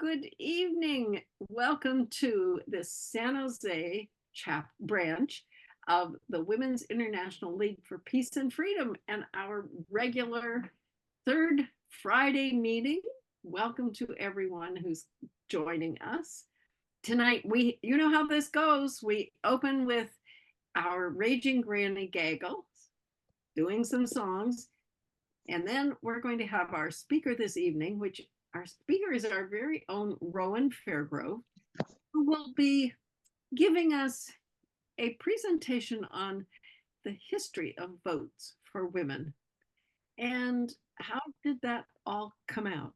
Good evening. Welcome to the San Jose branch of the Women's International League for Peace and Freedom and our regular third Friday meeting. Welcome to everyone who's joining us. Tonight, you know how this goes. We open with our Raging Granny gaggle, doing some songs, and then we're going to have our speaker this evening, which our speaker is our very own Rowan Fairgrove, who will be giving us a presentation on the history of votes for women and how did that all come out.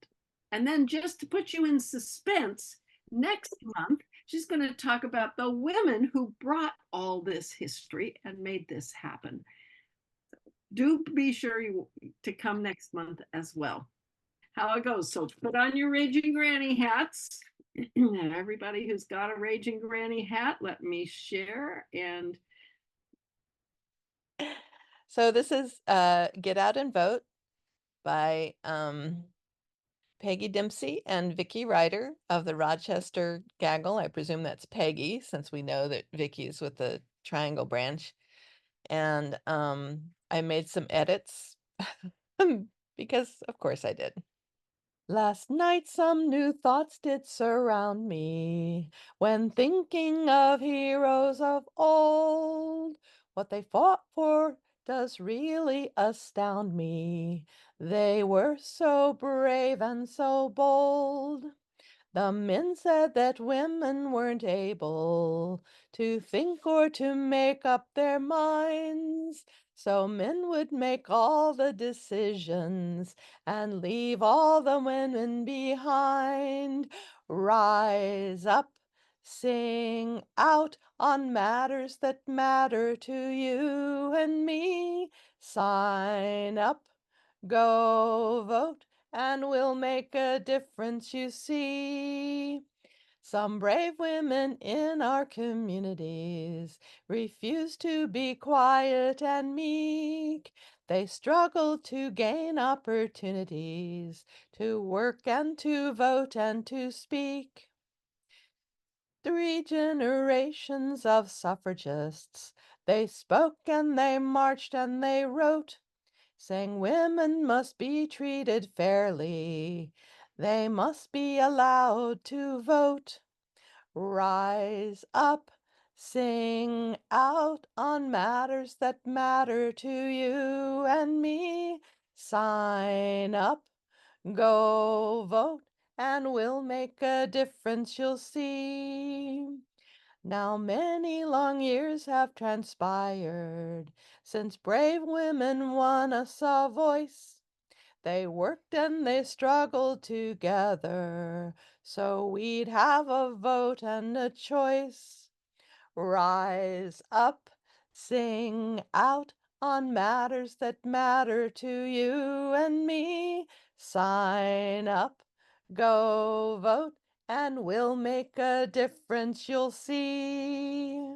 And then just to put you in suspense, next month, she's going to talk about the women who brought all this history and made this happen. Do be sure to come next month as well. How it goes. So put on your Raging Granny hats. And everybody who's got a Raging Granny hat, let me share. And so this is Get Out and Vote by Peggy Dempsey and Vicki Ryder of the Rochester Gaggle. I presume that's Peggy, since we know that Vicki's with the Triangle branch. And I made some edits because of course I did. Last night some new thoughts did surround me, when thinking of heroes of old. What they fought for does really astound me. They were so brave and so bold. The men said that women weren't able to think or to make up their minds, so men would make all the decisions and leave all the women behind. Rise up, sing out on matters that matter to you and me. Sign up, go vote, and we'll make a difference, you see. Some brave women in our communities refuse to be quiet and meek. They struggle to gain opportunities to work and to vote and to speak. 3 generations of suffragists, they spoke and they marched and they wrote, saying women must be treated fairly. They must be allowed to vote. Rise up, sing out on matters that matter to you and me. Sign up, go vote, and we'll make a difference, you'll see. Now many long years have transpired since brave women won us a voice. They worked and they struggled together so we'd have a vote and a choice. Rise up, sing out on matters that matter to you and me. Sign up, go vote, and we'll make a difference, you'll see.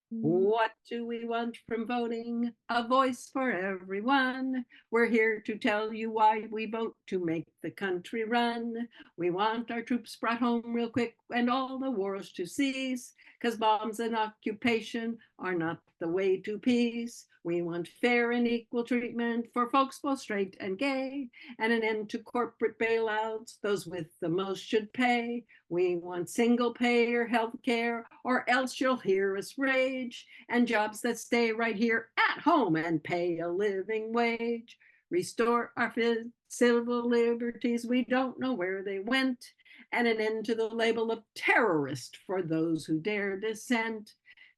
what do we want from voting? A voice for everyone. We're here to tell you why we vote to make the country run. We want our troops brought home real quick and all the wars to cease, because bombs and occupation are not the way to peace. We want fair and equal treatment for folks both straight and gay, and an end to corporate bailouts. Those with the most should pay. We want single payer health care, or else you'll hear us rage, and jobs that stay right here at home and pay a living wage. Restore our civil liberties, we don't know where they went, and an end to the label of terrorist for those who dare dissent.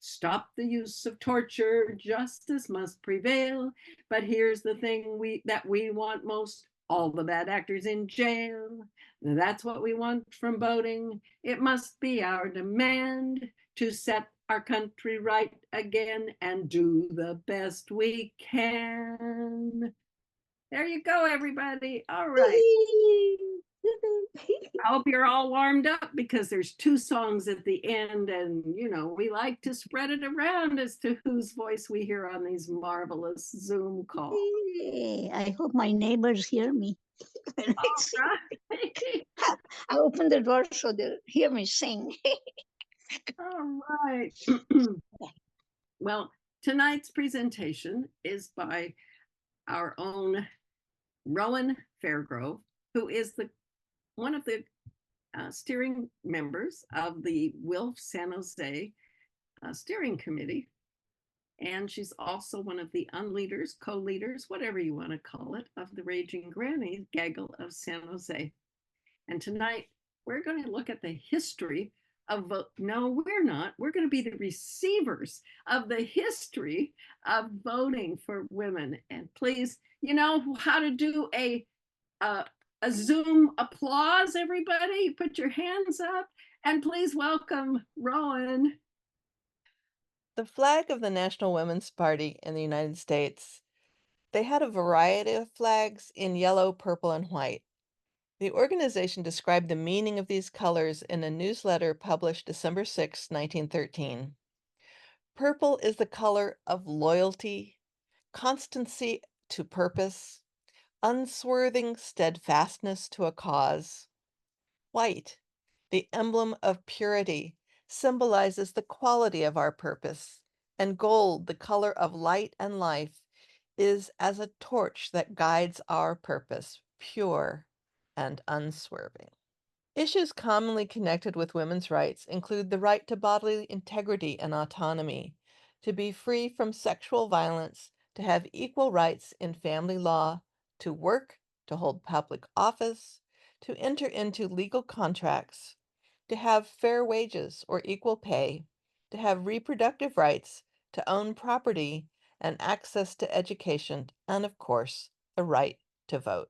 Stop the use of torture, justice must prevail. But here's the thing that we want most: all the bad actors in jail. That's what we want from voting. It must be our demand to set our country right again and do the best we can. There you go, everybody. All right. I hope you're all warmed up, because there's 2 songs at the end, and we like to spread it around as to whose voice we hear on these marvelous Zoom calls. I hope my neighbors hear me. when I sing. Right. I open the door so they'll hear me sing. All right. Well, tonight's presentation is by our own Rowan Fairgrove, who is one of the steering members of the WILPF San Jose steering committee. And she's also one of the unleaders, co-leaders, whatever you want to call it, of the Raging Granny Gaggle of San Jose. And tonight we're going to look at the history of no, we're not. We're going to be the receivers of the history of voting for women. And please, you know how to do a Zoom applause, everybody. Put your hands up and please welcome Rowan. The flag of the National Women's Party in the United States, they had a variety of flags in yellow, purple, and white. The organization described the meaning of these colors in a newsletter published December 6, 1913. Purple is the color of loyalty, constancy to purpose, unswerving steadfastness to a cause. White, the emblem of purity, symbolizes the quality of our purpose, and gold, the color of light and life, is as a torch that guides our purpose, pure and unswerving. Issues commonly connected with women's rights include the right to bodily integrity and autonomy, to be free from sexual violence, to have equal rights in family law, to work, to hold public office, to enter into legal contracts, to have fair wages or equal pay, to have reproductive rights, to own property, and access to education, and of course, the right to vote.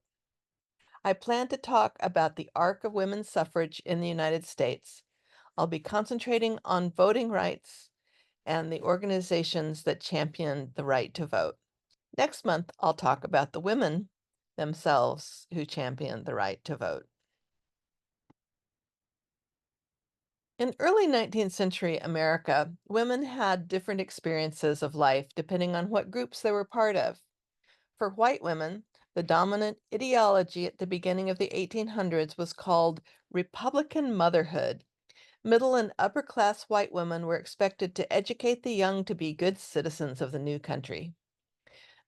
I plan to talk about the arc of women's suffrage in the United States. I'll be concentrating on voting rights and the organizations that champion the right to vote. Next month, I'll talk about the women themselves who champion the right to vote. In early 19th century America, women had different experiences of life depending on what groups they were part of. For white women, the dominant ideology at the beginning of the 1800s was called Republican motherhood. Middle and upper class white women were expected to educate the young to be good citizens of the new country.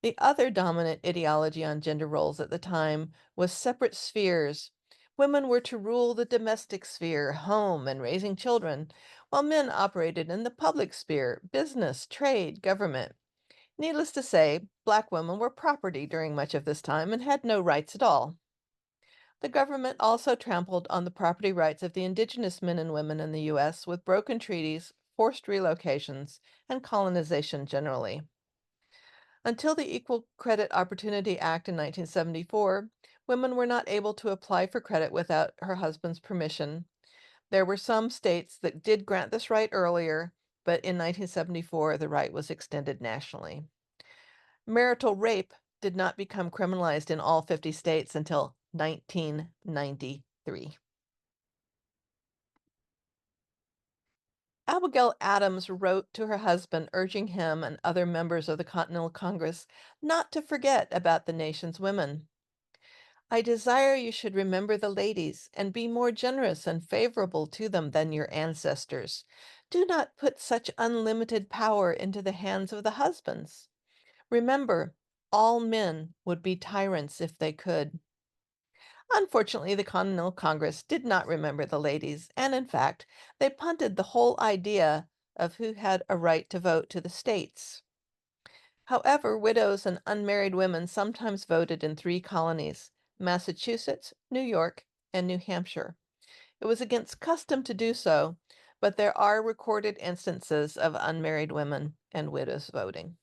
The other dominant ideology on gender roles at the time was separate spheres. Women were to rule the domestic sphere, home, and raising children, while men operated in the public sphere, business, trade, government. Needless to say, Black women were property during much of this time and had no rights at all. The government also trampled on the property rights of the indigenous men and women in the U.S. with broken treaties, forced relocations, and colonization generally. Until the Equal Credit Opportunity Act in 1974, women were not able to apply for credit without her husband's permission. There were some states that did grant this right earlier, but in 1974, the right was extended nationally. Marital rape did not become criminalized in all 50 states until 1993. Abigail Adams wrote to her husband urging him and other members of the Continental Congress not to forget about the nation's women. I desire you should remember the ladies and be more generous and favorable to them than your ancestors. Do not put such unlimited power into the hands of the husbands. Remember, all men would be tyrants if they could. Unfortunately, the Continental Congress did not remember the ladies, and in fact, they punted the whole idea of who had a right to vote to the states. However, widows and unmarried women sometimes voted in 3 colonies: Massachusetts, New York, and New Hampshire. It was against custom to do so, but there are recorded instances of unmarried women and widows voting.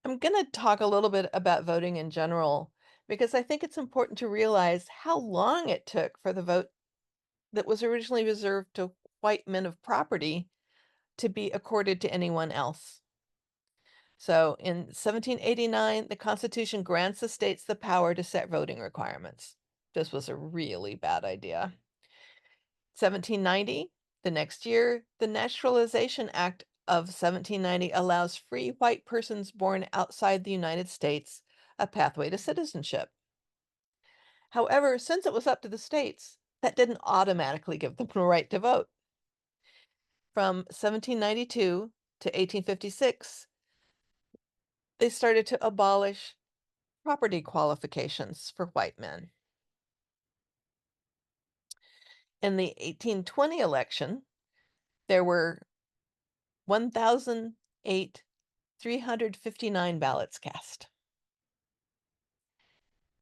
I'm going to talk a little bit about voting in general because I think it's important to realize how long it took for the vote that was originally reserved to white men of property to be accorded to anyone else. So in 1789, the Constitution grants the states the power to set voting requirements. This was a really bad idea. 1790, the next year, the Naturalization Act of 1790 allows free white persons born outside the United States a pathway to citizenship. However, since it was up to the states, that didn't automatically give them the right to vote. From 1792 to 1856, they started to abolish property qualifications for white men. In the 1820 election, there were 1,359 ballots cast.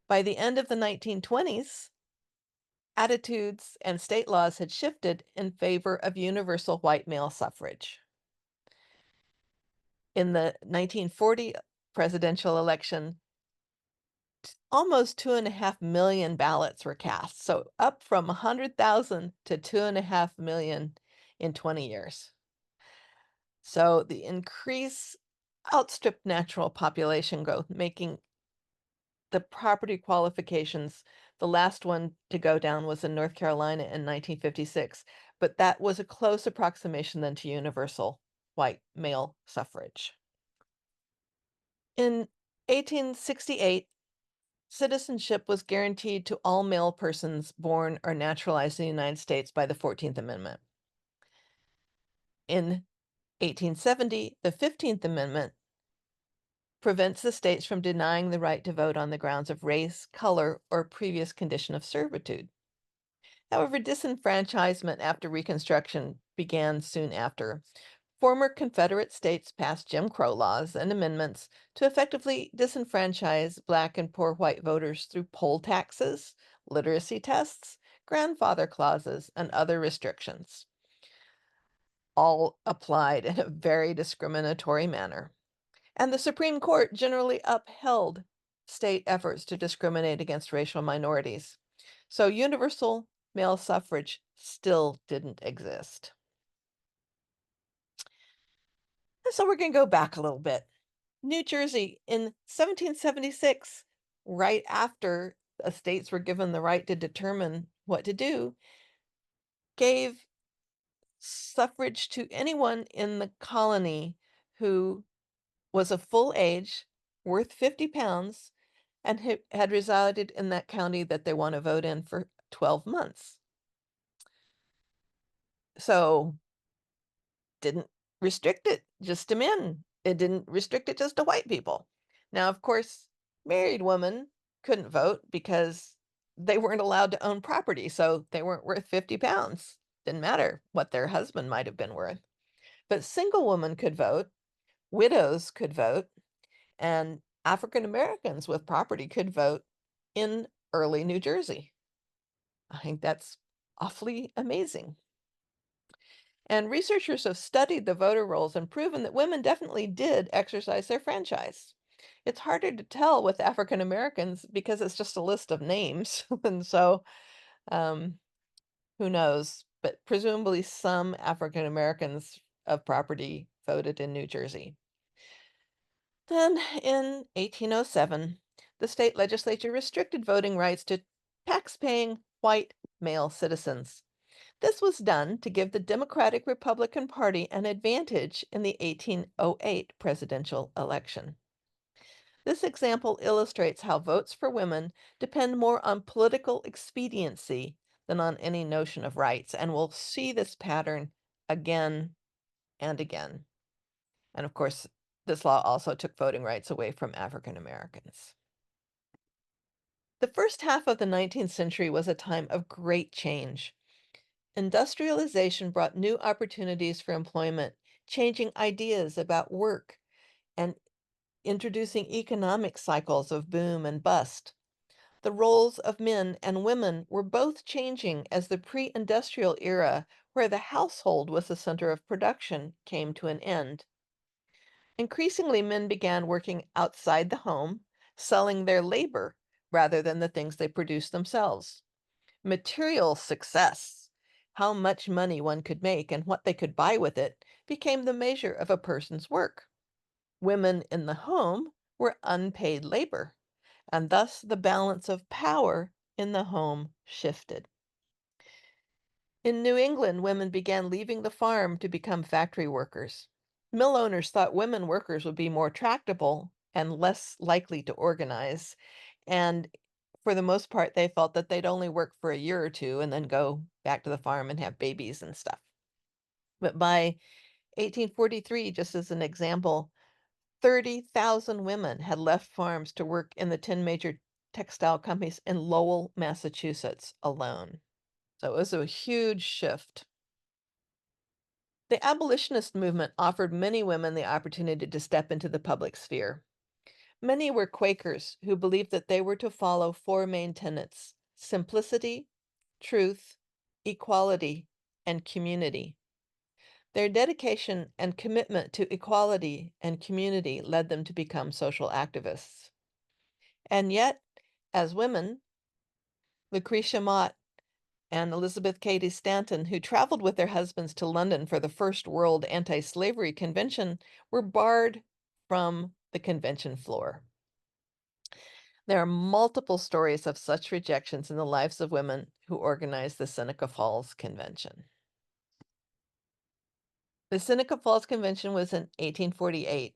By the end of the 1920s, attitudes and state laws had shifted in favor of universal white male suffrage. In the 1940 presidential election, almost 2.5 million ballots were cast, so up from 100,000 to 2.5 million in 20 years. So the increase outstripped natural population growth, making the property qualifications, the last one to go down was in North Carolina in 1956, but that was a close approximation then to universal white male suffrage. In 1868, citizenship was guaranteed to all male persons born or naturalized in the United States by the 14th Amendment. In 1870, the 15th Amendment prevents the states from denying the right to vote on the grounds of race, color, or previous condition of servitude. However, disenfranchisement after Reconstruction began soon after. Former Confederate states passed Jim Crow laws and amendments to effectively disenfranchise Black and poor white voters through poll taxes, literacy tests, grandfather clauses, and other restrictions, all applied in a very discriminatory manner. And the Supreme Court generally upheld state efforts to discriminate against racial minorities. So universal male suffrage still didn't exist. And so we're going to go back a little bit. New Jersey in 1776, right after the states were given the right to determine what to do, gave suffrage to anyone in the colony who was of full age, worth 50 pounds, and had resided in that county that they want to vote in for 12 months. So didn't restrict it just to men. It didn't restrict it just to white people. Now, of course, married women couldn't vote because they weren't allowed to own property, so they weren't worth 50 pounds. Didn't matter what their husband might have been worth. But single women could vote, widows could vote, and African Americans with property could vote in early New Jersey. I think that's awfully amazing. And researchers have studied the voter rolls and proven that women definitely did exercise their franchise. It's harder to tell with African Americans because it's just a list of names. And so, who knows? But presumably some African Americans of property voted in New Jersey. Then in 1807, the state legislature restricted voting rights to tax-paying white male citizens. This was done to give the Democratic Republican Party an advantage in the 1808 presidential election. This example illustrates how votes for women depend more on political expediency than on any notion of rights, and we'll see this pattern again and again. And of course, this law also took voting rights away from African Americans. The first half of the 19th century was a time of great change. Industrialization brought new opportunities for employment, changing ideas about work, and introducing economic cycles of boom and bust. The roles of men and women were both changing as the pre-industrial era, where the household was the center of production, came to an end. Increasingly, men began working outside the home, selling their labor rather than the things they produced themselves. Material success, how much money one could make and what they could buy with it, became the measure of a person's work. Women in the home were unpaid labor, and thus the balance of power in the home shifted. In New England, women began leaving the farm to become factory workers. Mill owners thought women workers would be more tractable and less likely to organize. And for the most part, they felt that they'd only work for a year or two and then go back to the farm and have babies and stuff. But by 1843, just as an example, 30,000 women had left farms to work in the 10 major textile companies in Lowell, Massachusetts alone. So it was a huge shift. The abolitionist movement offered many women the opportunity to step into the public sphere. Many were Quakers who believed that they were to follow four main tenets: simplicity, truth, equality, and community. Their dedication and commitment to equality and community led them to become social activists. And yet, as women, Lucretia Mott and Elizabeth Cady Stanton, who traveled with their husbands to London for the First World Anti-Slavery Convention, were barred from the convention floor. There are multiple stories of such rejections in the lives of women who organized the Seneca Falls Convention. The Seneca Falls Convention was in 1848.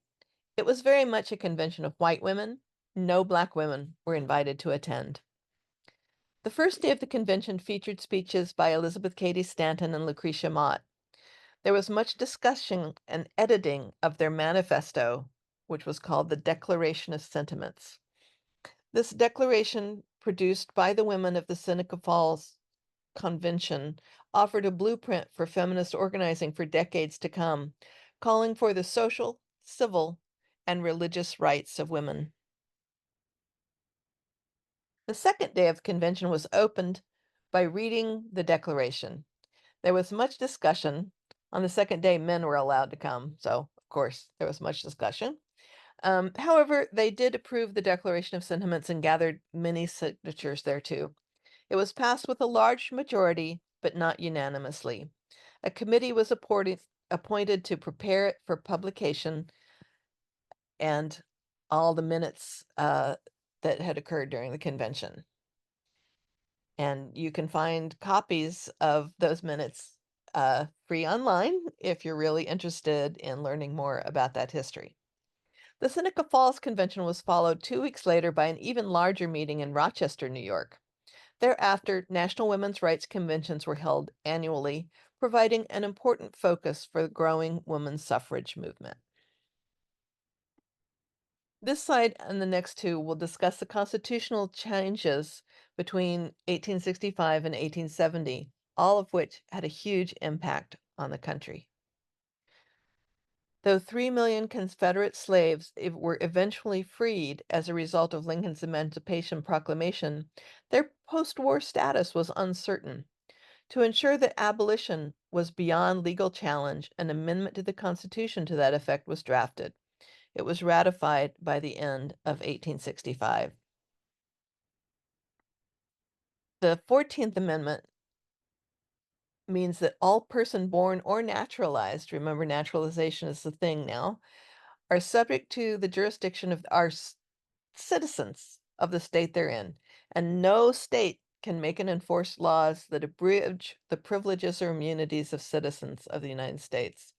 It was very much a convention of white women. No black women were invited to attend. The first day of the convention featured speeches by Elizabeth Cady Stanton and Lucretia Mott. There was much discussion and editing of their manifesto, which was called the Declaration of Sentiments. This declaration, produced by the women of the Seneca Falls Convention, offered a blueprint for feminist organizing for decades to come, calling for the social, civil, and religious rights of women. The second day of the convention was opened by reading the declaration. There was much discussion. On the second day, men were allowed to come, so of course there was much discussion. However, they did approve the Declaration of Sentiments and gathered many signatures thereto. It was passed with a large majority, but not unanimously. A committee was appointed to prepare it for publication, and all the minutes that had occurred during the convention. And you can find copies of those minutes free online if you're really interested in learning more about that history. The Seneca Falls Convention was followed 2 weeks later by an even larger meeting in Rochester, New York. Thereafter, national women's rights conventions were held annually, providing an important focus for the growing women's suffrage movement. This slide and the next two will discuss the constitutional changes between 1865 and 1870, all of which had a huge impact on the country. Though 3 million Confederate slaves were eventually freed as a result of Lincoln's Emancipation Proclamation, their post-war status was uncertain. To ensure that abolition was beyond legal challenge, an amendment to the Constitution to that effect was drafted. It was ratified by the end of 1865. The 14th Amendment means that all person born or naturalized, remember naturalization is the thing now, are subject to the jurisdiction of our citizens of the state they're in, and no state can make and enforce laws that abridge the privileges or immunities of citizens of the United States.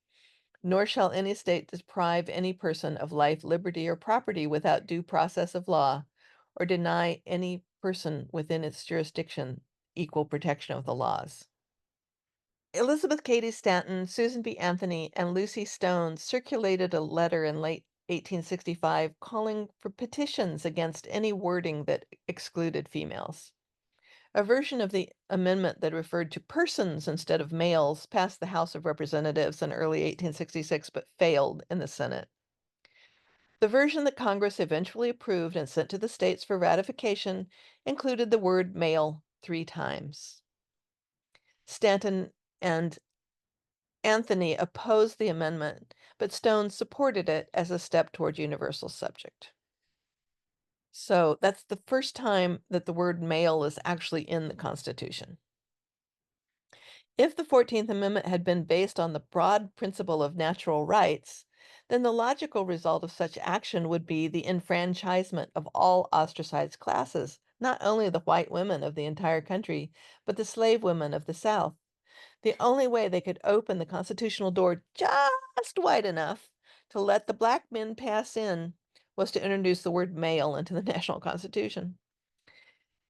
Nor shall any state deprive any person of life, liberty, or property without due process of law, or deny any person within its jurisdiction equal protection of the laws. Elizabeth Cady Stanton, Susan B. Anthony, and Lucy Stone circulated a letter in late 1865 calling for petitions against any wording that excluded females. A version of the amendment that referred to persons instead of males passed the House of Representatives in early 1866 but failed in the Senate. The version that Congress eventually approved and sent to the states for ratification included the word male 3 times. Stanton and Anthony opposed the amendment, but Stone supported it as a step toward universal subject. So that's the first time that the word male is actually in the Constitution. If the 14th Amendment had been based on the broad principle of natural rights, then the logical result of such action would be the enfranchisement of all ostracized classes, not only the white women of the entire country, but the slave women of the South. The only way they could open the constitutional door just wide enough to let the black men pass in was to introduce the word male into the national constitution.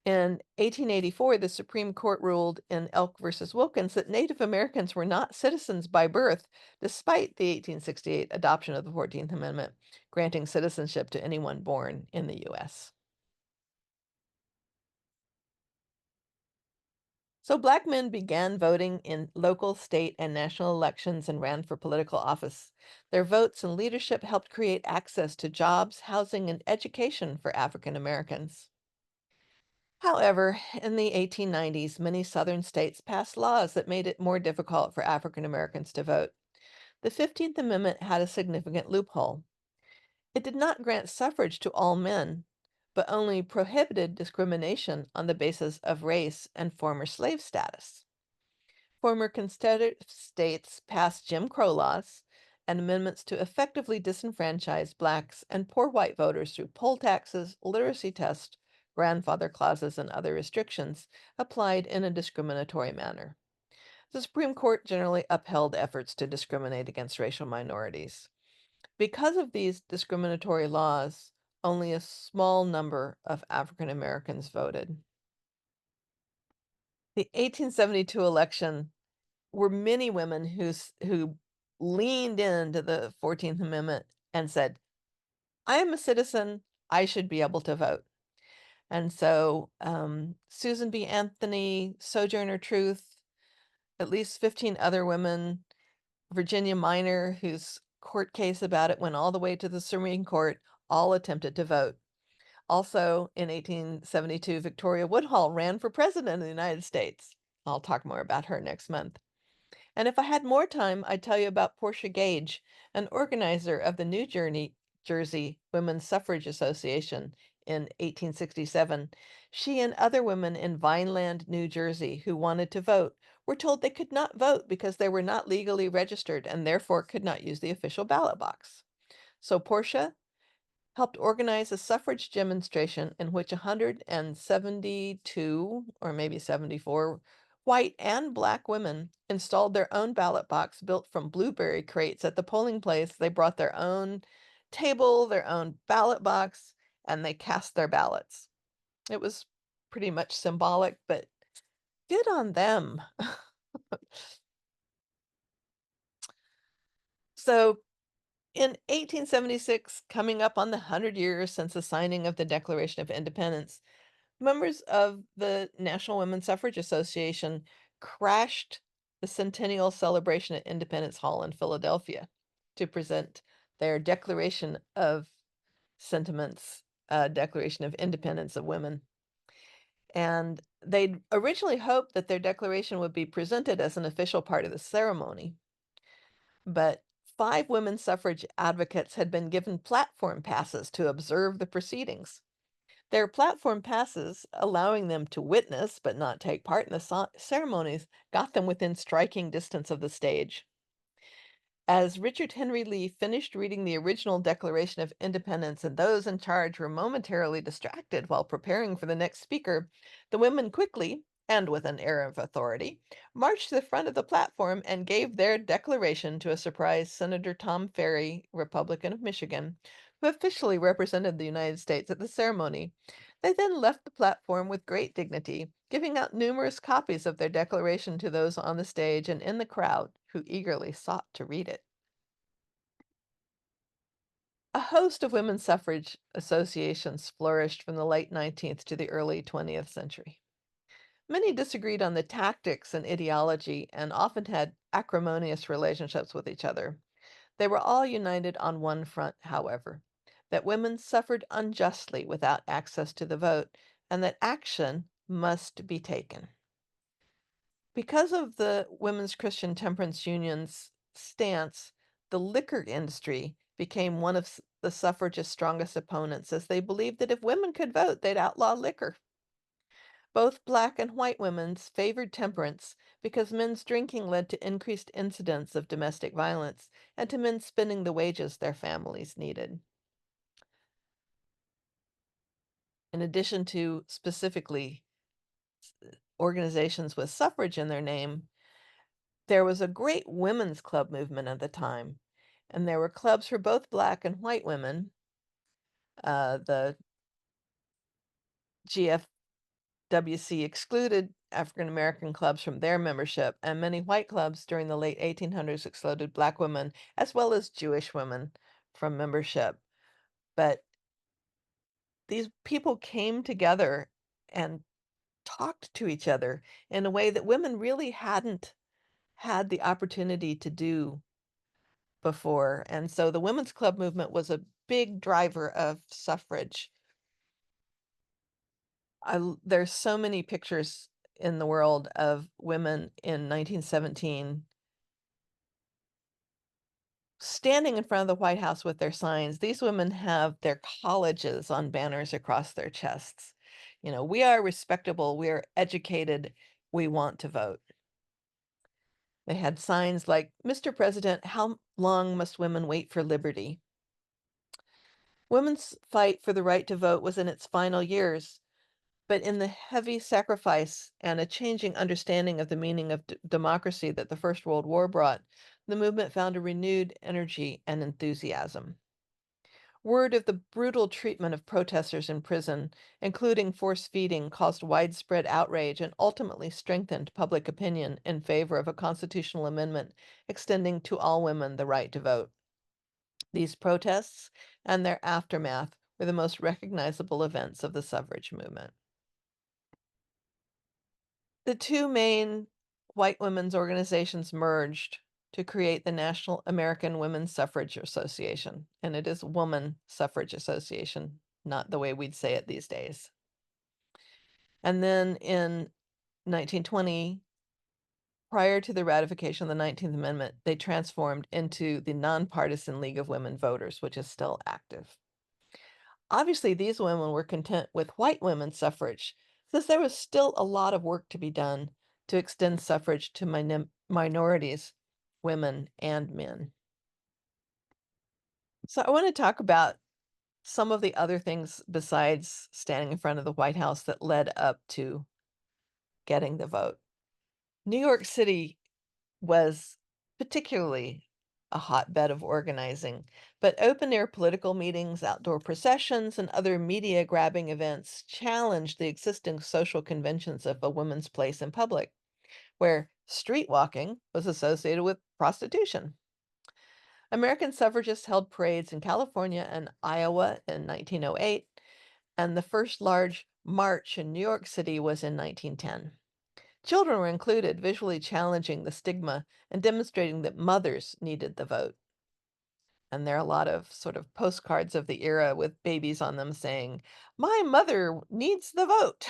In 1884, the Supreme Court ruled in Elk versus Wilkins that Native Americans were not citizens by birth, despite the 1868 adoption of the 14th Amendment, granting citizenship to anyone born in the U.S. So Black men began voting in local, state, and national elections and ran for political office. Their votes and leadership helped create access to jobs, housing, and education for African Americans. However, in the 1890s, many Southern states passed laws that made it more difficult for African Americans to vote. The 15th Amendment had a significant loophole. It did not grant suffrage to all men, but only prohibited discrimination on the basis of race and former slave status. Former Confederate states passed Jim Crow laws and amendments to effectively disenfranchise Blacks and poor white voters through poll taxes, literacy tests, grandfather clauses, and other restrictions applied in a discriminatory manner. The Supreme Court generally upheld efforts to discriminate against racial minorities. Because of these discriminatory laws, only a small number of African Americans voted. The 1872 election were many women who leaned into the 14th Amendment and said, I am a citizen, I should be able to vote. And so Susan B. Anthony, Sojourner Truth, at least 15 other women, Virginia Minor, whose court case about it went all the way to the Supreme Court, all attempted to vote. Also in 1872, Victoria Woodhull ran for president of the United States. I'll talk more about her next month. And if I had more time, I'd tell you about Portia Gage, an organizer of the New Jersey Women's Suffrage Association in 1867. She and other women in Vineland, New Jersey, who wanted to vote, were told they could not vote because they were not legally registered and therefore could not use the official ballot box. So Portia helped organize a suffrage demonstration in which 172 or maybe 74 white and Black women installed their own ballot box built from blueberry crates at the polling place. They brought their own table, their own ballot box, and they cast their ballots. It was pretty much symbolic, but good on them. So in 1876, coming up on the 100 years since the signing of the Declaration of Independence, members of the National Women's Suffrage Association crashed the centennial celebration at Independence Hall in Philadelphia to present their Declaration of Sentiments, Declaration of Independence of Women. And they'd originally hoped that their declaration would be presented as an official part of the ceremony. But 5 women suffrage advocates had been given platform passes to observe the proceedings. Their platform passes, allowing them to witness but not take part in the ceremonies, got them within striking distance of the stage. As Richard Henry Lee finished reading the original Declaration of Independence and those in charge were momentarily distracted while preparing for the next speaker, the women quickly, and with an air of authority, marched to the front of the platform and gave their declaration to a surprised Senator Tom Ferry, Republican of Michigan, who officially represented the United States at the ceremony. They then left the platform with great dignity, giving out numerous copies of their declaration to those on the stage and in the crowd who eagerly sought to read it. A host of women's suffrage associations flourished from the late 19th to the early 20th century. Many disagreed on the tactics and ideology and often had acrimonious relationships with each other. They were all united on one front, however, that women suffered unjustly without access to the vote and that action must be taken. Because of the Women's Christian Temperance Union's stance, the liquor industry became one of the suffragists' strongest opponents, as they believed that if women could vote, they'd outlaw liquor. Both Black and white women favored temperance because men's drinking led to increased incidents of domestic violence and to men spending the wages their families needed. In addition to specifically organizations with suffrage in their name, there was a great women's club movement at the time, and there were clubs for both Black and white women. The GFWC excluded African American clubs from their membership, and many white clubs during the late 1800s excluded Black women as well as Jewish women from membership. But these people came together and talked to each other in a way that women really hadn't had the opportunity to do before. And so the women's club movement was a big driver of suffrage. There's so many pictures in the world of women in 1917 standing in front of the White House with their signs. These women have their colleges on banners across their chests. You know, we are respectable, we are educated, we want to vote. They had signs like, "Mr. President, how long must women wait for liberty?" Women's fight for the right to vote was in its final years, but in the heavy sacrifice and a changing understanding of the meaning of democracy that the First World War brought, the movement found a renewed energy and enthusiasm. Word of the brutal treatment of protesters in prison, including force feeding, caused widespread outrage and ultimately strengthened public opinion in favor of a constitutional amendment extending to all women the right to vote. These protests and their aftermath were the most recognizable events of the suffrage movement. The two main white women's organizations merged to create the National American Women's Suffrage Association, and it is Woman Suffrage Association, not the way we'd say it these days. And then in 1920, prior to the ratification of the 19th Amendment, they transformed into the Nonpartisan League of Women Voters, which is still active. Obviously, these women were content with white women's suffrage, since there was still a lot of work to be done to extend suffrage to minorities, women, and men. So I want to talk about some of the other things besides standing in front of the White House that led up to getting the vote. New York City was particularly a hotbed of organizing, but open-air political meetings, outdoor processions, and other media-grabbing events challenged the existing social conventions of a woman's place in public, where street walking was associated with prostitution. American suffragists held parades in California and Iowa in 1908, and the first large march in New York City was in 1910. Children were included, visually challenging the stigma and demonstrating that mothers needed the vote. And there are a lot of sort of postcards of the era with babies on them saying, "My mother needs the vote."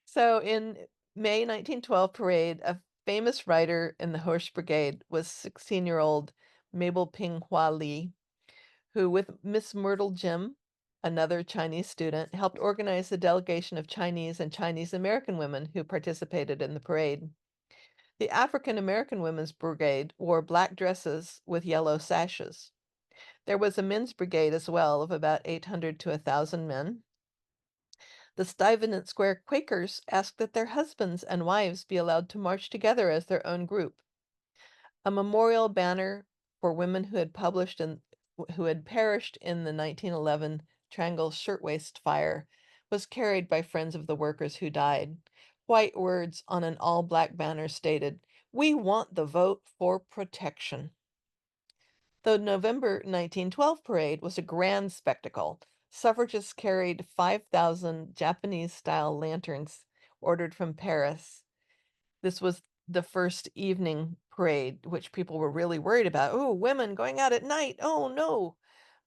So in May 1912 parade, a famous rider in the Horse Brigade was 16-year-old Mabel Ping Hua Lee, who, with Miss Myrtle Jim, another Chinese student, helped organize the delegation of Chinese and Chinese American women who participated in the parade. The African American Women's Brigade wore black dresses with yellow sashes. There was a men's brigade as well of about 800 to 1,000 men. The Stuyvesant Square Quakers asked that their husbands and wives be allowed to march together as their own group. A memorial banner for women who had perished in the 1911 Triangle Shirtwaist Fire was carried by friends of the workers who died. White words on an all-black banner stated, "We want the vote for protection." The November 1912 parade was a grand spectacle. Suffragists carried 5,000 Japanese-style lanterns ordered from Paris. This was the first evening parade, which people were really worried about. Oh, women going out at night. Oh, no.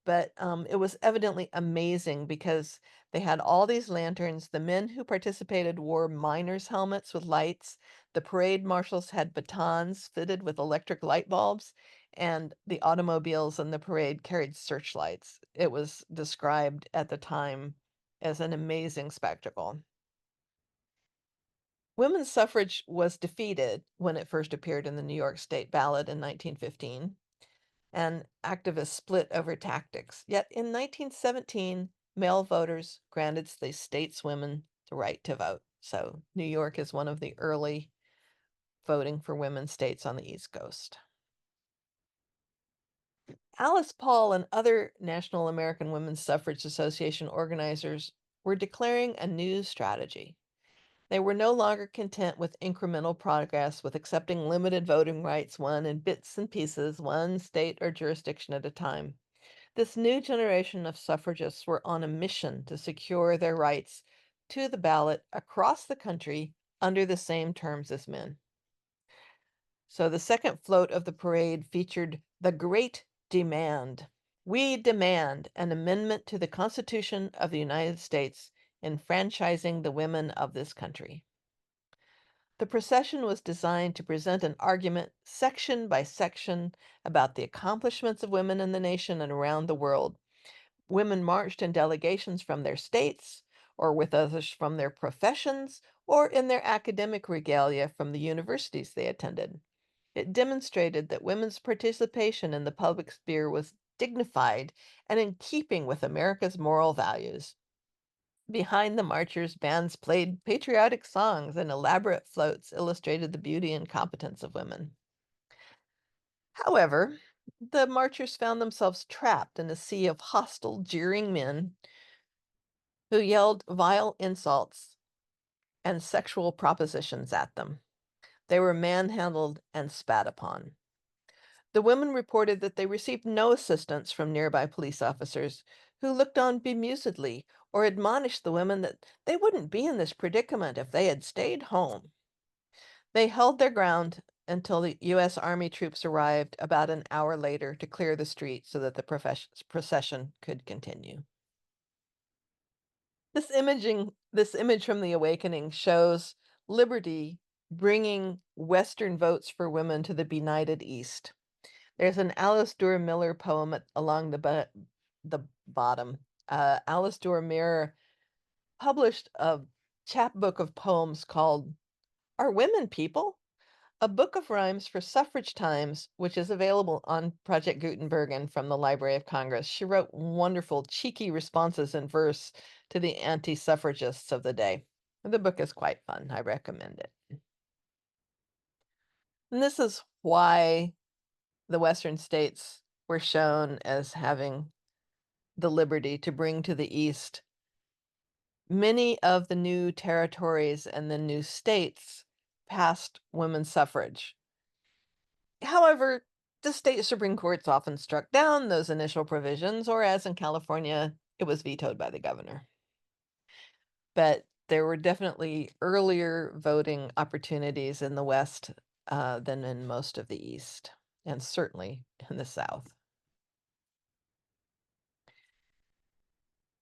But it was evidently amazing because they had all these lanterns. The men who participated wore miners' helmets with lights. The parade marshals had batons fitted with electric light bulbs, and the automobiles in the parade carried searchlights. It was described at the time as an amazing spectacle. Women's suffrage was defeated when it first appeared in the New York State ballot in 1915, and activists split over tactics. Yet in 1917, male voters granted the state's women the right to vote. So New York is one of the early voting for women states on the East Coast. Alice Paul and other National American Women's Suffrage Association organizers were declaring a new strategy. They were no longer content with incremental progress, with accepting limited voting rights, one in bits and pieces, one state or jurisdiction at a time. This new generation of suffragists were on a mission to secure their rights to the ballot across the country under the same terms as men. So the second float of the parade featured the Great Demand. We demand an amendment to the Constitution of the United States enfranchising the women of this country. The procession was designed to present an argument section by section about the accomplishments of women in the nation and around the world. Women marched in delegations from their states, or with others from their professions, or in their academic regalia from the universities they attended. It demonstrated that women's participation in the public sphere was dignified and in keeping with America's moral values. Behind the marchers, bands played patriotic songs, and elaborate floats illustrated the beauty and competence of women. However, the marchers found themselves trapped in a sea of hostile, jeering men who yelled vile insults and sexual propositions at them. They were manhandled and spat upon. The women reported that they received no assistance from nearby police officers, who looked on bemusedly or admonished the women that they wouldn't be in this predicament if they had stayed home. They held their ground until the U.S. Army troops arrived about an hour later to clear the street so that the procession could continue. This image from the awakening shows liberty bringing Western votes for women to the benighted East. There's an Alice Duer Miller poem along the bottom. Alice Duer Miller published a chapbook of poems called Are Women People? A book of rhymes for suffrage times, which is available on Project Gutenberg and from the Library of Congress. She wrote wonderful, cheeky responses in verse to the anti-suffragists of the day. The book is quite fun. I recommend it. And this is why the Western states were shown as having the liberty to bring to the East many of the new territories and the new states passed women's suffrage. However, the state Supreme Courts often struck down those initial provisions, or as in California, it was vetoed by the governor. But there were definitely earlier voting opportunities in the West than in most of the East, and certainly in the South.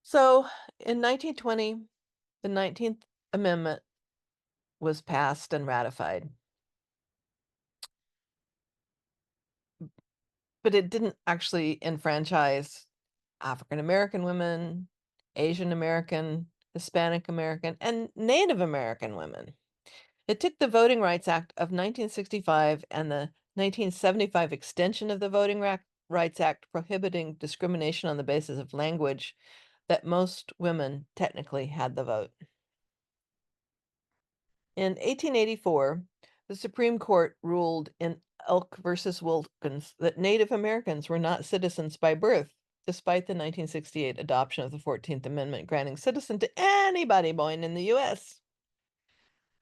So in 1920, the 19th Amendment was passed and ratified. But it didn't actually enfranchise African American women, Asian American, Hispanic American, and Native American women. It took the Voting Rights Act of 1965 and the 1975 extension of the Voting Rights Act prohibiting discrimination on the basis of language that most women technically had the vote. In 1884, the Supreme Court ruled in Elk versus Wilkins that Native Americans were not citizens by birth, despite the 1968 adoption of the 14th Amendment granting citizenship to anybody born in the U.S.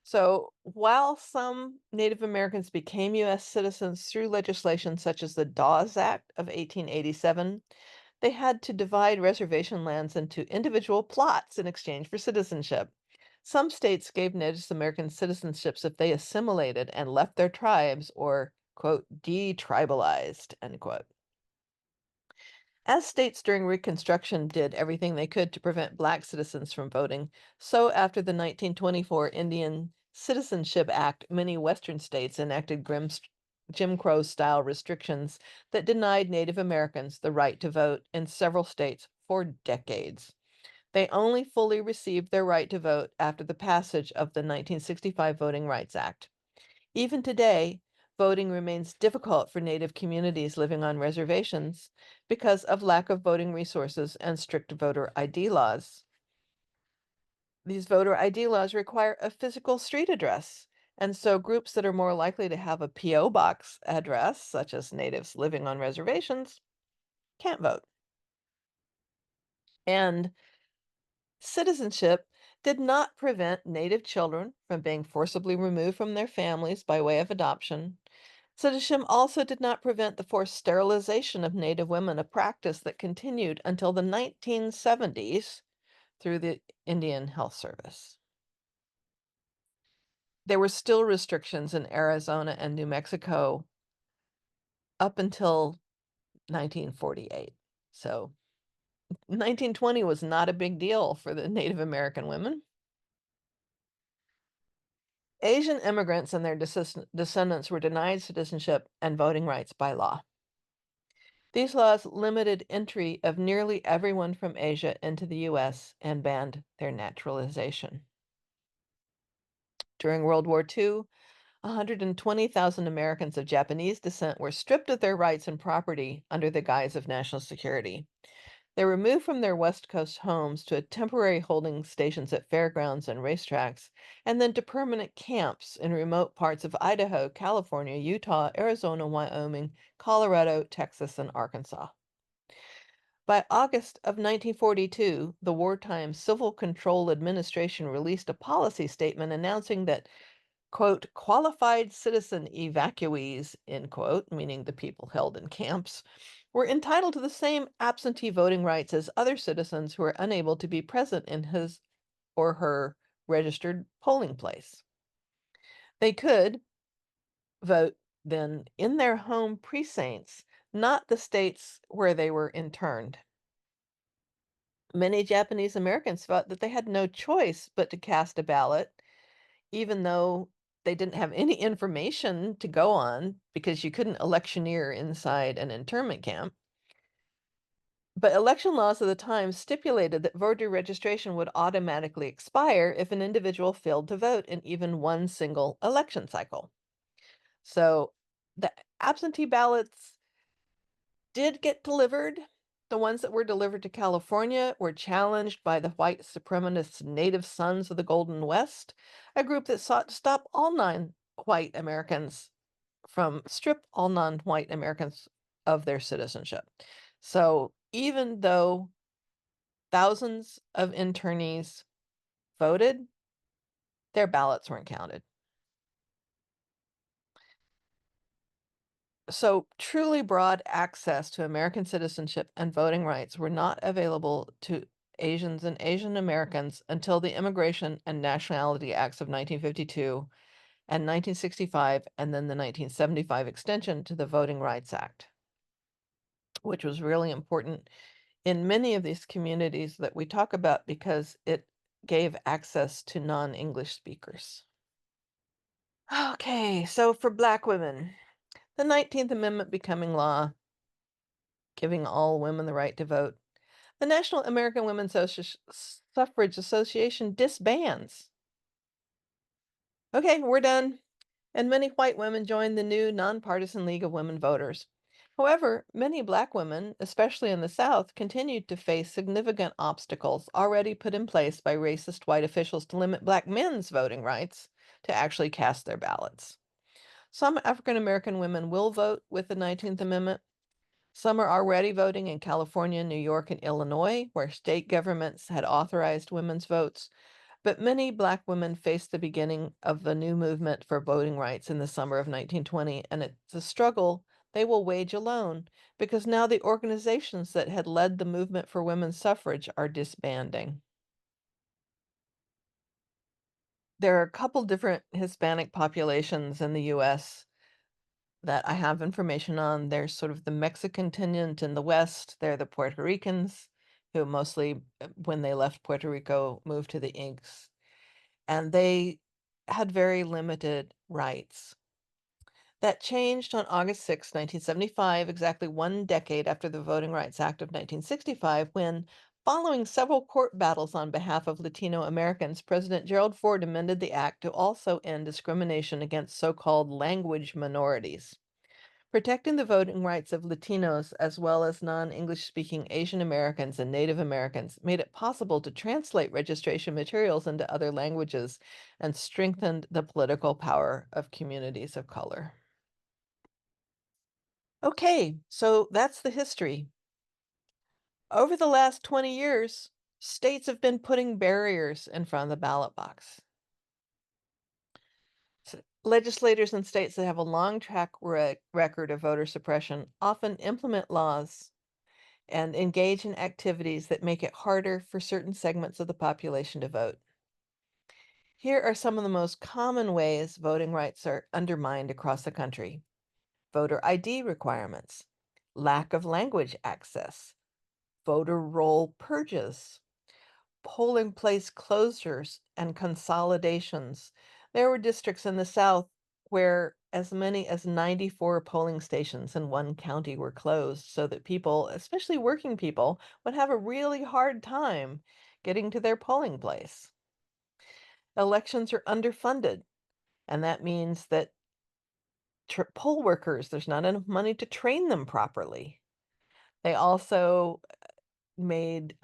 So while some Native Americans became U.S. citizens through legislation such as the Dawes Act of 1887, they had to divide reservation lands into individual plots in exchange for citizenship. Some states gave Native Americans citizenships if they assimilated and left their tribes or, quote, detribalized, end quote. As states during Reconstruction did everything they could to prevent Black citizens from voting, so after the 1924 Indian Citizenship Act, many Western states enacted Jim Crow-style restrictions that denied Native Americans the right to vote in several states for decades. They only fully received their right to vote after the passage of the 1965 Voting Rights Act. Even today, voting remains difficult for Native communities living on reservations because of lack of voting resources and strict voter ID laws. These voter ID laws require a physical street address, and so groups that are more likely to have a P.O. box address, such as Natives living on reservations, can't vote. And citizenship did not prevent Native children from being forcibly removed from their families by way of adoption. Citizenship also did not prevent the forced sterilization of Native women, a practice that continued until the 1970s through the Indian Health Service. There were still restrictions in Arizona and New Mexico up until 1948. So 1920 was not a big deal for the Native American women. Asian immigrants and their descendants were denied citizenship and voting rights by law. These laws limited entry of nearly everyone from Asia into the US and banned their naturalization. During World War II, 120,000 Americans of Japanese descent were stripped of their rights and property under the guise of national security. They were moved from their West Coast homes to temporary holding stations at fairgrounds and racetracks, and then to permanent camps in remote parts of Idaho, California, Utah, Arizona, Wyoming, Colorado, Texas, and Arkansas. By August of 1942, the Wartime Civil Control Administration released a policy statement announcing that, quote, qualified citizen evacuees, end quote, meaning the people held in camps, were entitled to the same absentee voting rights as other citizens who were unable to be present in his or her registered polling place. They could vote then in their home precincts, not the states where they were interned. Many Japanese Americans felt that they had no choice but to cast a ballot, even though they didn't have any information to go on because you couldn't electioneer inside an internment camp. But election laws of the time stipulated that voter registration would automatically expire if an individual failed to vote in even one single election cycle. So the absentee ballots did get delivered. The ones that were delivered to California were challenged by the white supremacist Native Sons of the Golden West, a group that sought to stop all non-white Americans strip all non-white Americans of their citizenship. So even though thousands of internees voted, their ballots weren't counted. So truly broad access to American citizenship and voting rights were not available to Asians and Asian Americans until the Immigration and Nationality Acts of 1952 and 1965, and then the 1975 extension to the Voting Rights Act, which was really important in many of these communities that we talk about because it gave access to non-English speakers. Okay, so for Black women, the 19th Amendment becoming law, giving all women the right to vote. The National American Women's Suffrage Association disbands. Okay, we're done. And many white women joined the new nonpartisan League of Women Voters. However, many Black women, especially in the South, continued to face significant obstacles already put in place by racist white officials to limit Black men's voting rights to actually cast their ballots. Some African American women will vote with the 19th Amendment. Some are already voting in California, New York, and Illinois, where state governments had authorized women's votes. But many Black women faced the beginning of the new movement for voting rights in the summer of 1920, and it's a struggle they will wage alone because now the organizations that had led the movement for women's suffrage are disbanding. There are a couple different Hispanic populations in the US that I have information on. There's sort of the Mexican contingent in the West. They're the Puerto Ricans, who mostly, when they left Puerto Rico, moved to the Inks. And they had very limited rights. That changed on August 6, 1975, exactly 1 decade after the Voting Rights Act of 1965, when, following several court battles on behalf of Latino Americans, President Gerald Ford amended the act to also end discrimination against so-called language minorities. Protecting the voting rights of Latinos as well as non-English speaking Asian Americans and Native Americans made it possible to translate registration materials into other languages and strengthened the political power of communities of color. Okay, so that's the history. Over the last 20 years, states have been putting barriers in front of the ballot box. Legislators in states that have a long track record of voter suppression often implement laws and engage in activities that make it harder for certain segments of the population to vote. Here are some of the most common ways voting rights are undermined across the country: voter ID requirements, lack of language access, voter roll purges, polling place closures and consolidations. There were districts in the South where as many as 94 polling stations in one county were closed so that people, especially working people, would have a really hard time getting to their polling place. Elections are underfunded, and that means that poll workers, there's not enough money to train them properly. They also made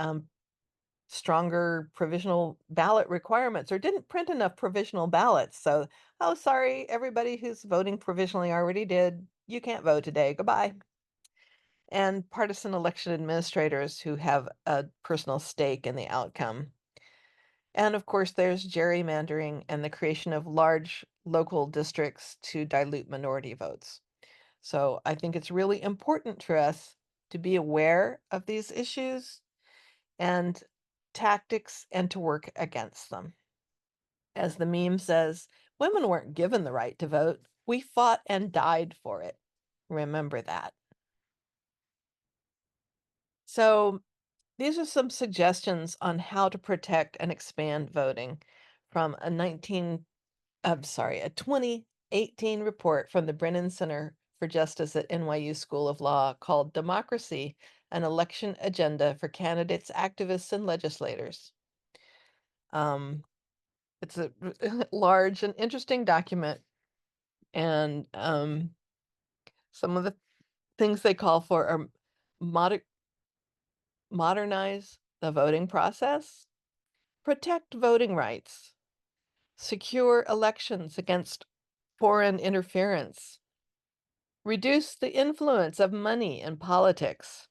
stronger provisional ballot requirements or didn't print enough provisional ballots. So, oh, sorry, everybody who's voting provisionally already did. You can't vote today. Goodbye. And partisan election administrators who have a personal stake in the outcome. And of course, there's gerrymandering and the creation of large local districts to dilute minority votes. So I think it's really important for us to be aware of these issues and tactics and to work against them. As the meme says, women weren't given the right to vote. We fought and died for it. Remember that. So these are some suggestions on how to protect and expand voting from a 2018 report from the Brennan Center for Justice at NYU School of Law called Democracy: An Election Agenda for Candidates, Activists, and Legislators. It's a large and interesting document, and some of the things they call for are modernize the voting process, protect voting rights, secure elections against foreign interference, reduce the influence of money in politics,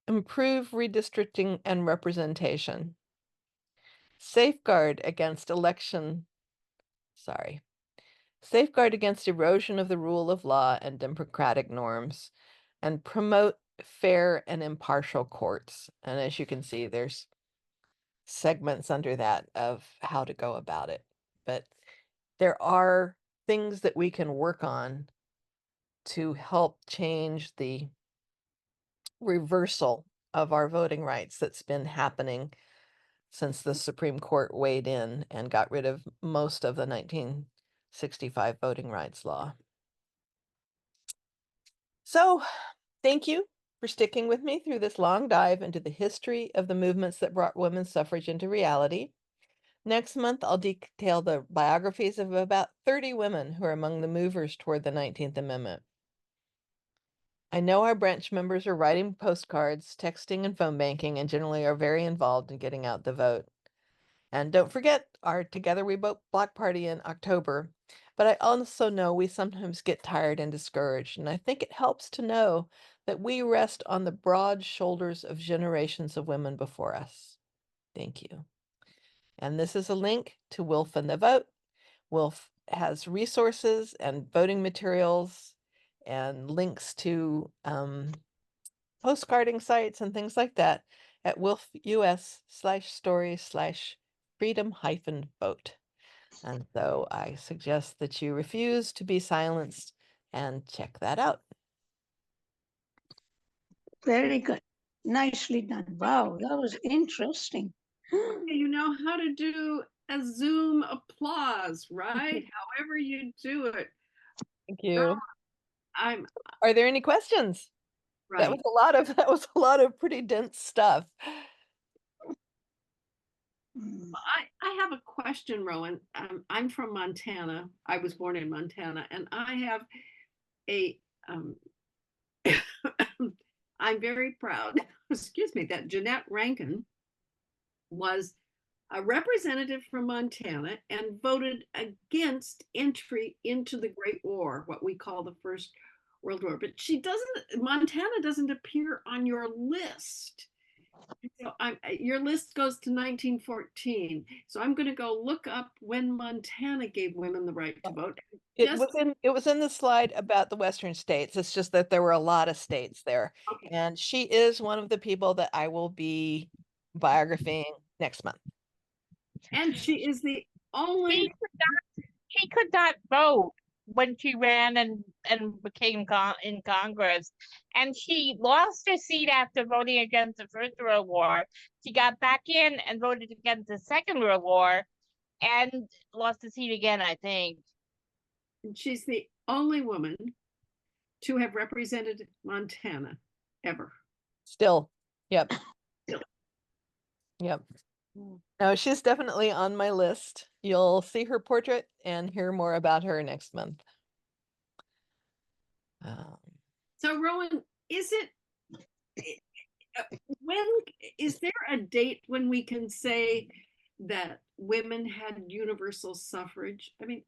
improve redistricting and representation, safeguard against safeguard against erosion of the rule of law and democratic norms, and promote fair and impartial courts. And as you can see, there's segments under that of how to go about it. But there are things that we can work on to help change the reversal of our voting rights that's been happening since the Supreme Court weighed in and got rid of most of the 1965 voting rights law. So, thank you for sticking with me through this long dive into the history of the movements that brought women's suffrage into reality. Next month, I'll detail the biographies of about 30 women who are among the movers toward the 19th Amendment. I know our branch members are writing postcards, texting, and phone banking, and generally are very involved in getting out the vote. And don't forget our Together We Vote block party in October. But I also know we sometimes get tired and discouraged, and I think it helps to know that we rest on the broad shoulders of generations of women before us. Thank you. And this is a link to WILPF and the Vote. WILPF has resources and voting materials and links to postcarding sites and things like that at wilfus/story/freedom-vote. And so I suggest that you refuse to be silenced and check that out. Very good. Nicely done. Wow, that was interesting. You know how to do a Zoom applause, right? However you do it. Thank you. I'm Are there any questions? right. That was a lot of pretty dense stuff. I have a question, Rowan. I'm from Montana. I was born in Montana, and I have a I'm very proud, excuse me, that Jeanette Rankin was a representative from Montana and voted against entry into the Great War, what we call the First World War, but Montana doesn't appear on your list. So your list goes to 1914. So I'm going to go look up when Montana gave women the right to vote. It was in the slide about the Western states. It's just that there were a lot of states there. Okay. And she is one of the people that I will be biographying next month. And she is the only. She could not vote when she ran and became in Congress, and she lost her seat after voting against the First World War. She got back in and voted against the Second World War, and lost the seat again, I think. And she's the only woman to have represented Montana ever. Still, yep. Still. Yep. No, she's definitely on my list. You'll see her portrait and hear more about her next month. So Rowan, is there a date when we can say that women had universal suffrage? I mean,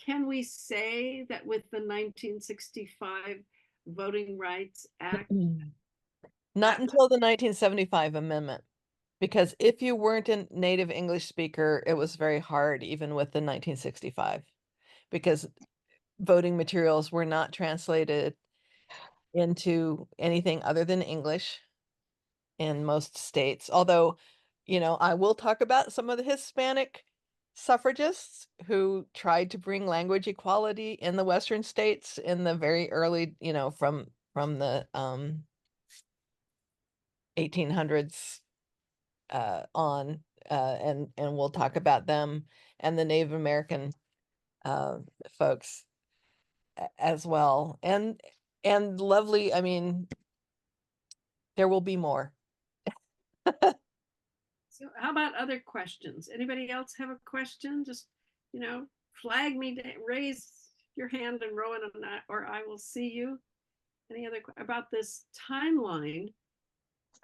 can we say that with the 1965 Voting Rights Act? Not until the 1975 amendment, because if you weren't a native English speaker, it was very hard, even with the 1965, because voting materials were not translated into anything other than English in most states. Although, I will talk about some of the Hispanic suffragists who tried to bring language equality in the Western states in the very early, from the 1800s on, and we'll talk about them and the Native American folks as well. And lovely, I mean, there will be more. So how about other questions? Anybody else have a question? Just, flag me, raise your hand, and Rowan or I will see you. Any other about this timeline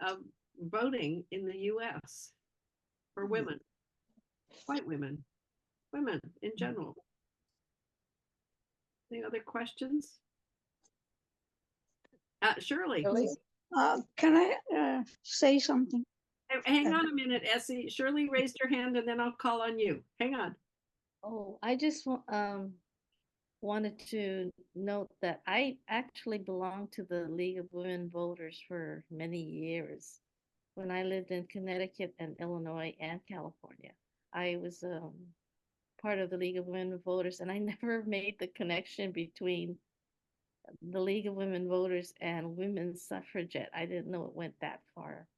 of voting in the US for women, white women in general? Any other questions? Shirley. Can I say something? Hang on a minute, Essie. Shirley raised her hand, and then I'll call on you. Hang on. Oh, I just wanted to note that I actually belonged to the League of Women Voters for many years. When I lived in Connecticut and Illinois and California, I was part of the League of Women Voters, and I never made the connection between the League of Women Voters and women's suffragette. I didn't know it went that far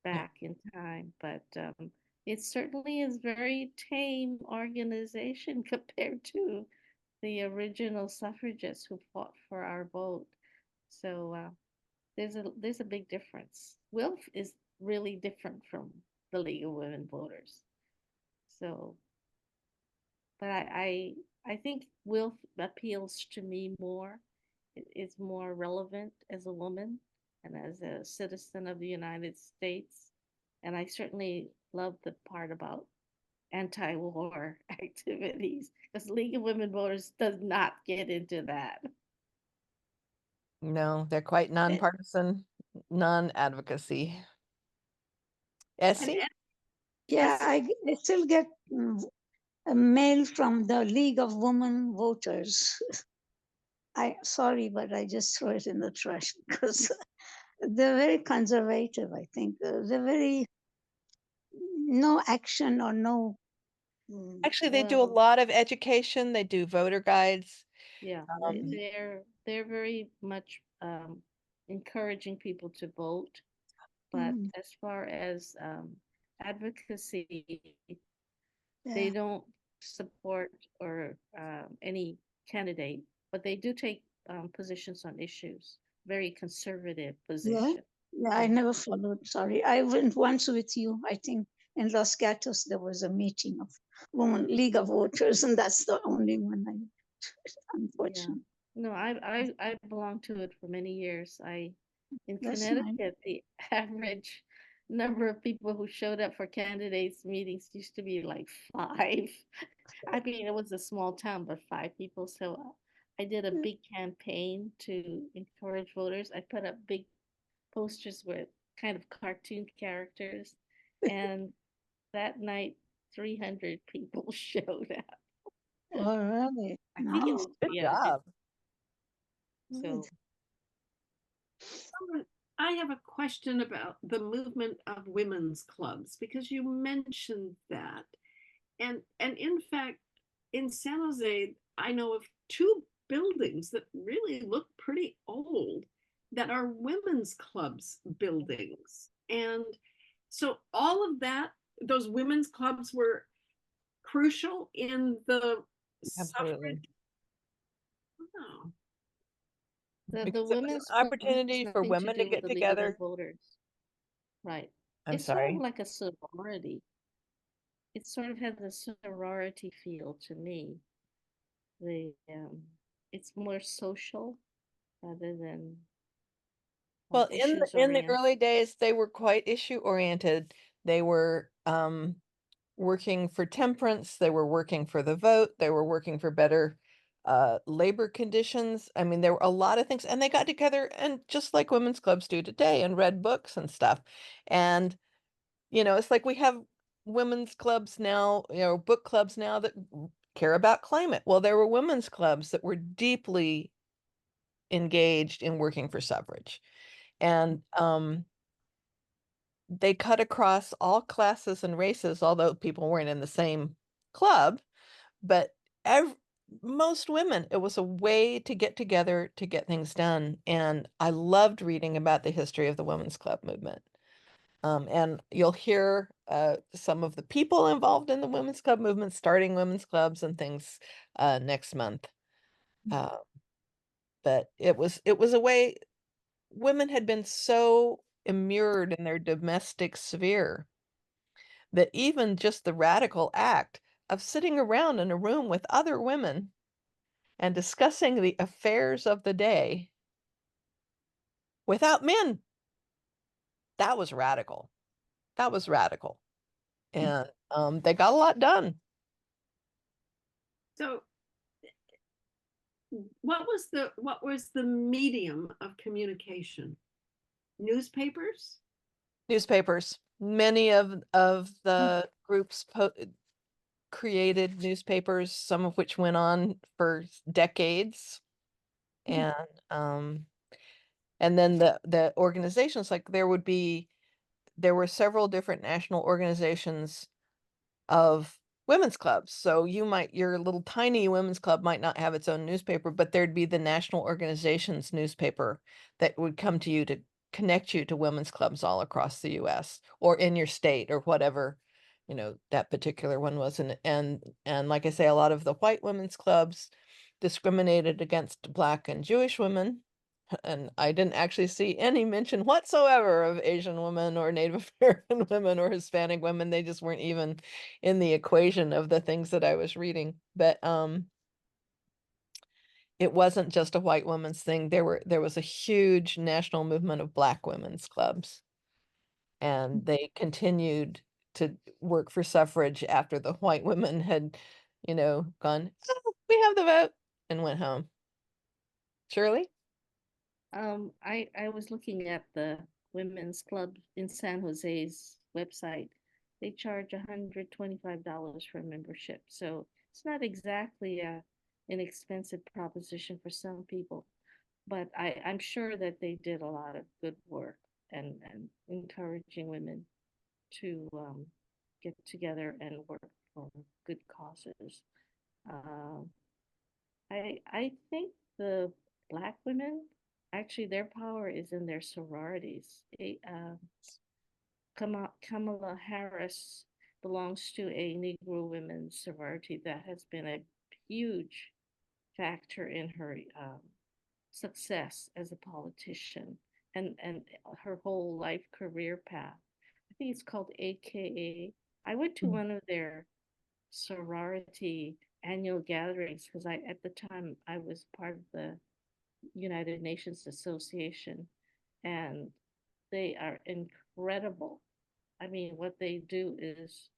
back in time, but it certainly is very tame organization compared to the original suffragists who fought for our vote. So there's a big difference. WILPF is really different from the League of Women Voters. So, but I think WILPF appeals to me more. It's more relevant as a woman and as a citizen of the United States. And I certainly love the part about anti-war activities, because League of Women Voters does not get into that. No, they're quite nonpartisan, non-advocacy. Essie? Yeah, I still get a mail from the League of Women Voters. Sorry, but I just throw it in the trash because they're very conservative, I think. They're very no action or no. Actually, they do a lot of education. They do voter guides. Yeah, they're very much encouraging people to vote. But as far as advocacy, they don't support or any candidate, but they do take positions on issues, very conservative positions. Yeah, I never followed. Sorry, I went once with you. I think in Los Gatos there was a meeting of Women League of Voters, and that's the only one I. Unfortunately. Yeah. No, I belonged to it for many years. In That's Connecticut, nice. the average number of people who showed up for candidates meetings used to be like 5. I mean, it was a small town, but 5 people. So I did a big campaign to encourage voters. I put up big posters with kind of cartoon characters, and that night 300 people showed up. Oh, really? I think No. it was Good yeah. job. So I have a question about the movement of women's clubs because you mentioned that. And in fact, in San Jose, I know of two buildings that really look pretty old that are women's clubs buildings. And so all of that, those women's clubs were crucial in the Absolutely. suffrage. Oh, the Because it was women's an club has opportunity for nothing to women to do with get the League of Women together. Voters. Right. I'm It's sort of sorry. like a sorority. It sort of has a sorority feel to me. The it's more social rather than Well, issues in the oriented. early days, they were quite issue oriented. They were working for temperance. They were working for the vote. They were working for better labor conditions. I mean, there were a lot of things, and they got together and just like women's clubs do today, and read books and stuff. And it's like we have women's clubs now, book clubs now that care about climate. Well, there were women's clubs that were deeply engaged in working for suffrage. And they cut across all classes and races, although people weren't in the same club. But most women, it was a way to get together to get things done. And I loved reading about the history of the women's club movement. And you'll hear some of the people involved in the women's club movement, starting women's clubs and things next month. But it was a way women had been so immured in their domestic sphere that even just the radical act of sitting around in a room with other women and discussing the affairs of the day without men, that was radical. That was radical. And they got a lot done. so what was the medium of communication? Newspapers? Newspapers. Many of the groups created newspapers, some of which went on for decades. And then the organizations, like there were several different national organizations of women's clubs. So your little tiny women's club might not have its own newspaper, but there'd be the national organization's newspaper that would come to you to connect you to women's clubs all across the US or in your state or whatever, that particular one was. And like I say, a lot of the white women's clubs discriminated against Black and Jewish women. And I didn't actually see any mention whatsoever of Asian women or Native American women or Hispanic women. They just weren't even in the equation of the things that I was reading. But it wasn't just a white woman's thing. There was a huge national movement of Black women's clubs. And they continued to work for suffrage after the white women had, gone, "Oh, we have the vote," and went home. Shirley? I was looking at the women's club in San Jose's website. They charge $125 for a membership, so it's not exactly a inexpensive proposition for some people. But I'm sure that they did a lot of good work and encouraging women to get together and work for good causes. Um, I think the Black women, actually their power is in their sororities. Kamala Harris belongs to a Negro women's sorority that has been a huge factor in her success as a politician and her whole life career path. I think it's called AKA. I went to one of their sorority annual gatherings because at the time I was part of the United Nations Association, and they are incredible. I mean, what they do is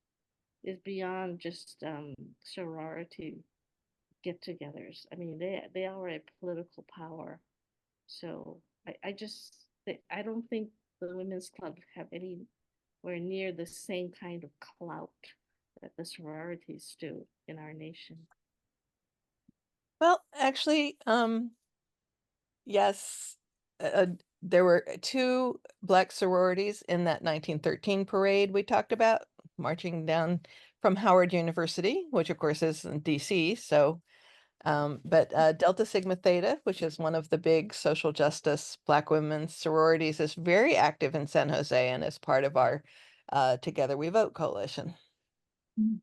beyond just sorority get-togethers. I mean, they are a political power. So I don't think the women's club have anywhere near the same kind of clout that the sororities do in our nation. Well, actually, yes, there were two Black sororities in that 1913 parade we talked about, marching down from Howard University, which of course is in DC. So, but Delta Sigma Theta, which is one of the big social justice Black women's sororities, is very active in San Jose and is part of our Together We Vote coalition. Mm.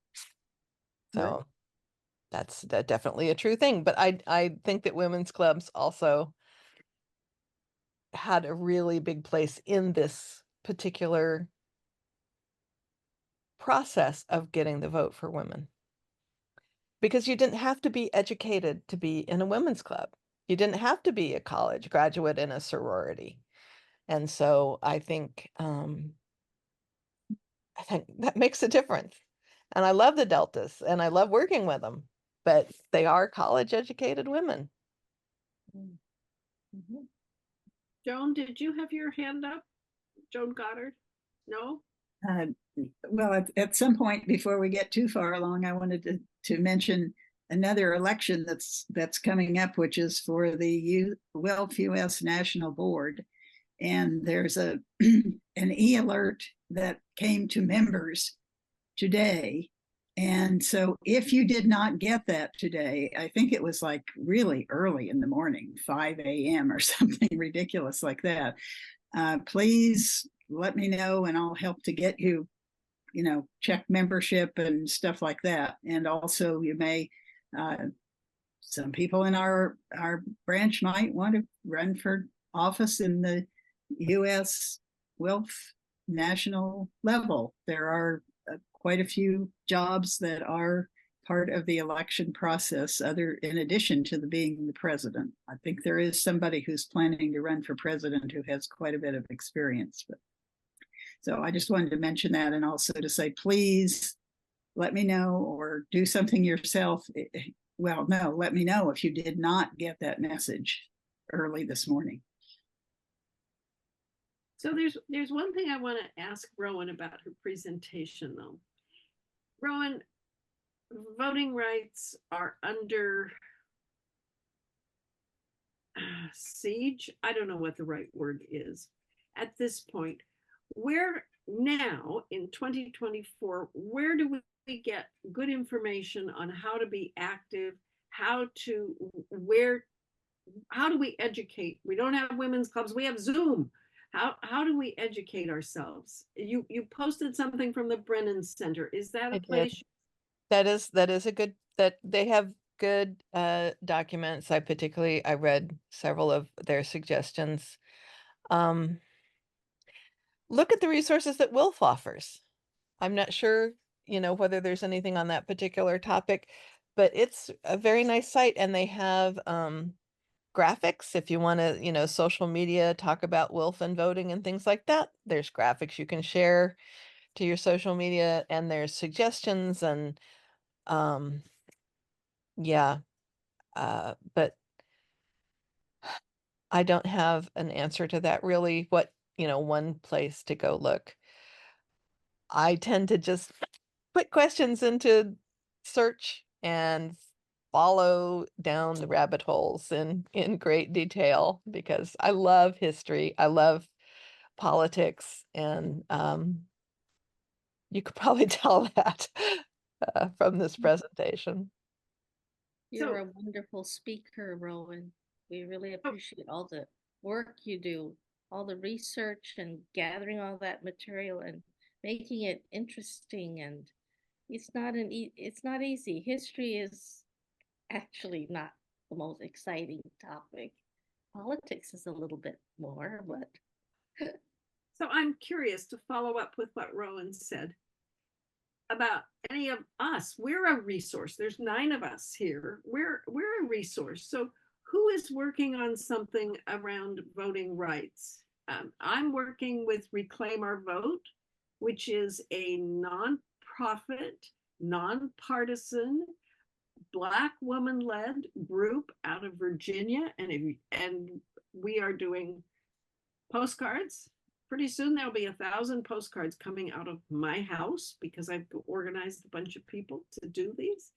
So that's definitely a true thing. But I think that women's clubs also had a really big place in this particular process of getting the vote for women. Because you didn't have to be educated to be in a women's club. You didn't have to be a college graduate in a sorority. And so I think that makes a difference. And I love the Deltas and I love working with them, but they are college educated women. Mhm. Joan, did you have your hand up? Joan Goddard? No? Well, at some point before we get too far along, I wanted to mention another election that's coming up, which is for the WILPF US National Board. And there's an e-alert that came to members today. And so if you did not get that today, I think it was like really early in the morning, 5 a.m. or something ridiculous like that, please let me know and I'll help to get you, check membership and stuff like that. And also you may, some people in our branch might want to run for office in the U.S. WILPF national level. There are quite a few jobs that are part of the election process, in addition to being the president. I think there is somebody who's planning to run for president who has quite a bit of experience. So I just wanted to mention that, and also to say, please let me know or do something yourself. Well, no, let me know if you did not get that message early this morning. So there's one thing I want to ask Rowan about her presentation, though. Rowan, voting rights are under siege. I don't know what the right word is at this point. Where now in 2024, where do we get good information on how to be active, how do we educate? We don't have women's clubs, we have Zoom. How do we educate ourselves? You posted something from the Brennan Center. Is that a place? That is a good, that they have good documents. I read several of their suggestions. Look at the resources that WILPF offers. I'm not sure, whether there's anything on that particular topic, but it's a very nice site, and they have graphics if you want to, social media, talk about WILPF and voting and things like that. There's graphics you can share to your social media, and there's suggestions, and yeah, but I don't have an answer to that really. What, one place to go look. I tend to just put questions into search and follow down the rabbit holes in great detail, because I love history. I love politics, and you could probably tell that from this presentation. You're a wonderful speaker, Rowan. We really appreciate all the work you do, all the research and gathering all that material and making it interesting. And it's not easy. History is actually not the most exciting topic. Politics is a little bit more, but So I'm curious to follow up with what Rowan said about any of us. We're a resource. There's 9 of us here. We're a resource. So who is working on something around voting rights? I'm working with Reclaim Our Vote, which is a nonprofit, nonpartisan Black woman-led group out of Virginia, and we are doing postcards. Pretty soon there'll be 1,000 postcards coming out of my house because I've organized a bunch of people to do these.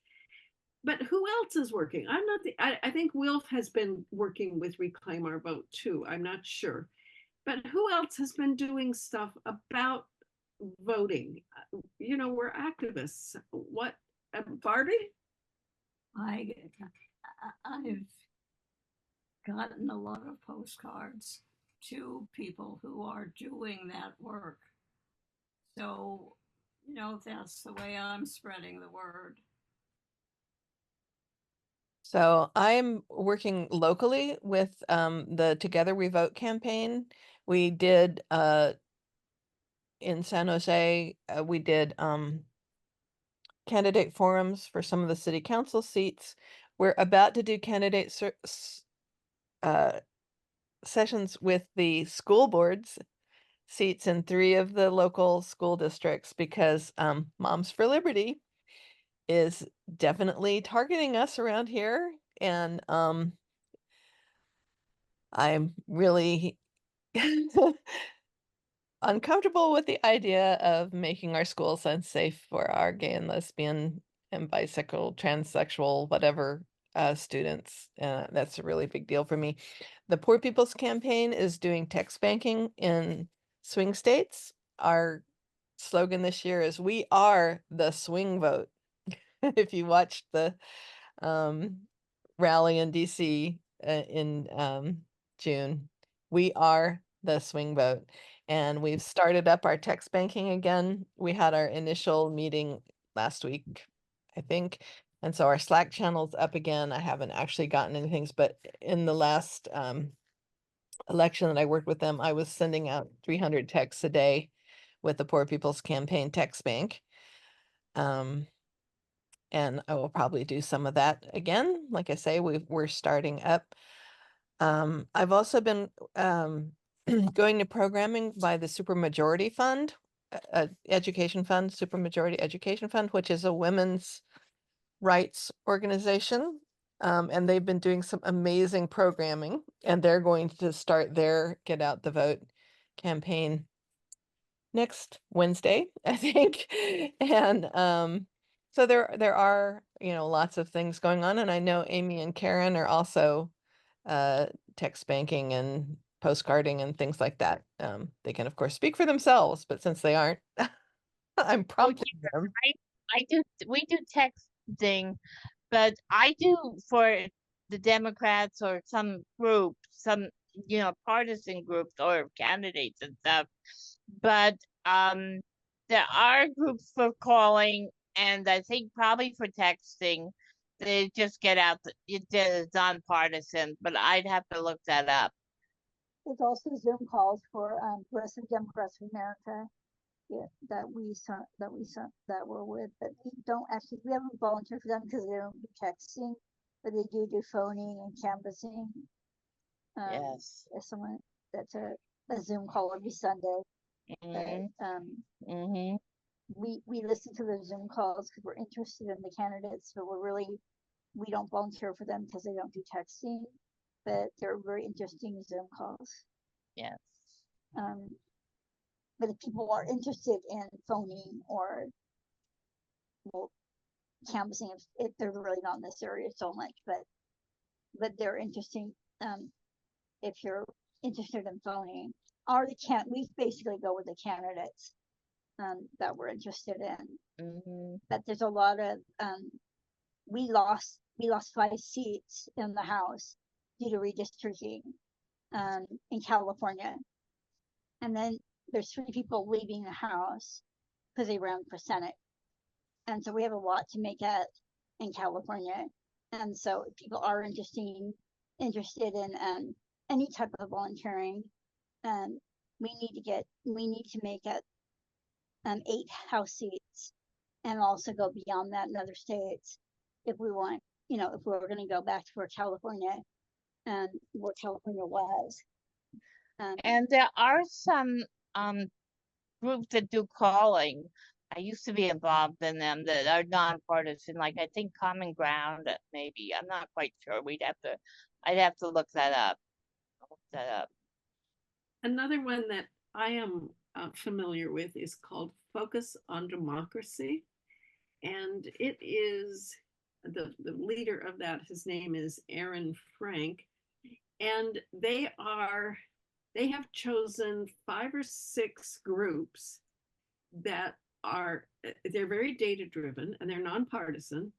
But who else is working? I'm not I think WILF has been working with Reclaim Our Vote too. I'm not sure. But who else has been doing stuff about voting? We're activists. What, Barbie? I've gotten a lot of postcards to people who are doing that work. So, that's the way I'm spreading the word. So I'm working locally with the Together We Vote campaign. We did in San Jose, we did candidate forums for some of the city council seats. We're about to do candidate sessions with the school boards seats in 3 of the local school districts because Moms for Liberty is definitely targeting us around here. And I'm really uncomfortable with the idea of making our schools unsafe for our gay and lesbian and bisexual, transsexual, whatever students. That's a really big deal for me. The Poor People's Campaign is doing text banking in swing states. Our slogan this year is "We are the swing vote." If you watched the rally in DC in June, we are the swing vote. And we've started up our text banking again. We had our initial meeting last week, I think. And so our Slack channel's up again. I haven't actually gotten anything, but in the last election that I worked with them, I was sending out 300 texts a day with the Poor People's Campaign text bank. And I will probably do some of that again. Like I say, we're starting up. I've also been going to programming by the Supermajority Fund, Education Fund, Supermajority Education Fund, which is a women's rights organization. And they've been doing some amazing programming, and they're going to start their Get Out the Vote campaign next Wednesday, I think. And so there are, lots of things going on. And I know Amy and Karen are also text banking and postcarding and things like that. They can, of course, speak for themselves, but since they aren't, I'm prompting them. We do texting, but I do for the Democrats or some group, some, partisan groups or candidates and stuff. But there are groups for calling, and I think probably for texting. They just get out. It's nonpartisan, but I'd have to look that up. There's also Zoom calls for Progressive Democrats of America, that we're with, but we haven't volunteered for them because they don't do texting, but they do phoning and canvassing. Yes. As someone that's a Zoom call every Sunday. Mm-hmm. But, we listen to the Zoom calls because we're interested in the candidates, but we don't volunteer for them because they don't do texting, but they're very interesting Zoom calls. Yes. But if people are interested in phoning or canvassing, if they're really not in this area so much, but they're interesting. If you're interested in phoning, we basically go with the candidates that we're interested in. Mm-hmm. But there's a lot of we lost 5 seats in the House due to redistricting in California, and then there's 3 people leaving the House because they ran for Senate, and so we have a lot to make up in California. And so if people are interested in any type of volunteering, we need to make up 8 House seats, and also go beyond that in other states if we want, if we're going to go back to where California was. And there are some groups that do calling, I used to be involved in them that are nonpartisan, like I think Common Ground, maybe. I'm not quite sure. I'd have to look that up. Look that up. Another one that I am familiar with is called Focus on Democracy. And it is the leader of that, his name is Aaron Frank. And they have chosen 5 or 6 groups that they're very data driven and they're nonpartisan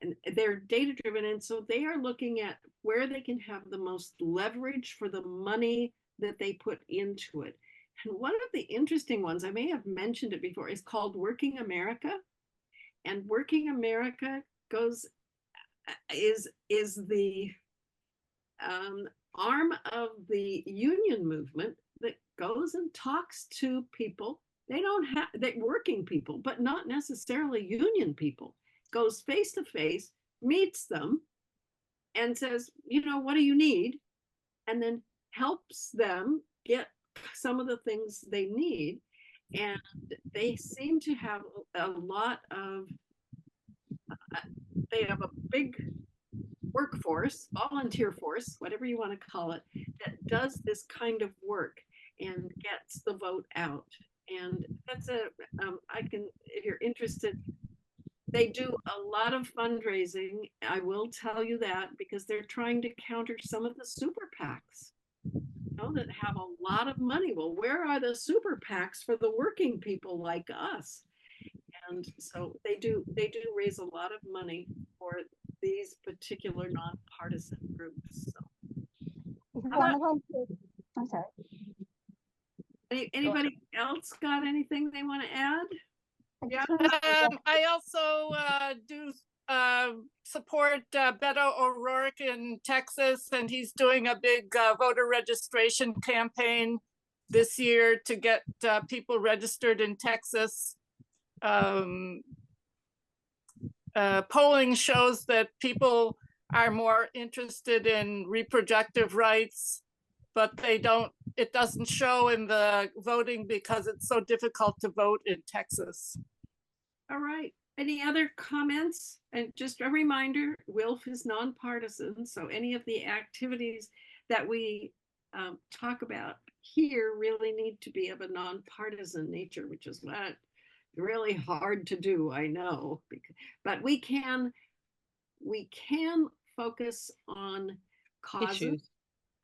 and they're data driven. And so they are looking at where they can have the most leverage for the money that they put into it. And one of the interesting ones, I may have mentioned it before, is called Working America. And Working America is the arm of the union movement that goes and talks to people. They working people, but not necessarily union people. Goes face to face, meets them, and says, what do you need? And then helps them get some of the things they need. And they seem to have a lot of, they have a big workforce, volunteer force, whatever you want to call it, that does this kind of work and gets the vote out. And that's if you're interested, they do a lot of fundraising. I will tell you that because they're trying to counter some of the super PACs, that have a lot of money. Well, where are the super PACs for the working people like us? And so they do raise a lot of money for these particular nonpartisan groups. So, I'm sorry. Anybody else got anything they want to add? Yeah. I also do support Beto O'Rourke in Texas, and he's doing a big voter registration campaign this year to get people registered in Texas. Polling shows that people are more interested in reproductive rights, but it doesn't show in the voting because it's so difficult to vote in Texas. All right. Any other comments? And just a reminder, WILF is nonpartisan. So any of the activities that we talk about here really need to be of a nonpartisan nature, which is what really hard to do, I know. But we can focus on causes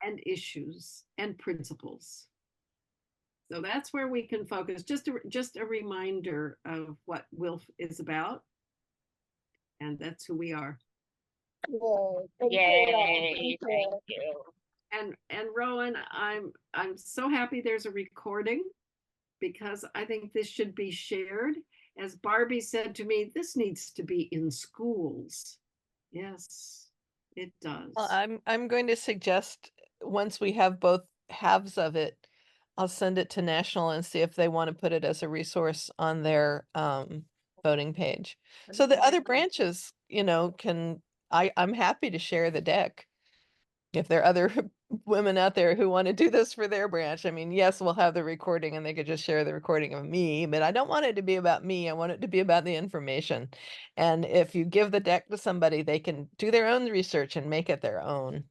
and issues and principles. So that's where we can focus. Just a reminder of what WILF is about. And that's who we are. Yay, thank you. And Rowan, I'm so happy there's a recording because I think this should be shared. As Barbie said to me, this needs to be in schools. Yes, it does. Well, I'm going to suggest once we have both halves of it, I'll send it to National and see if they want to put it as a resource on their voting page. So the other branches, I'm happy to share the deck. If there are other women out there who want to do this for their branch, I mean, yes, we'll have the recording and they could just share the recording of me, but I don't want it to be about me. I want it to be about the information. And if you give the deck to somebody, they can do their own research and make it their own.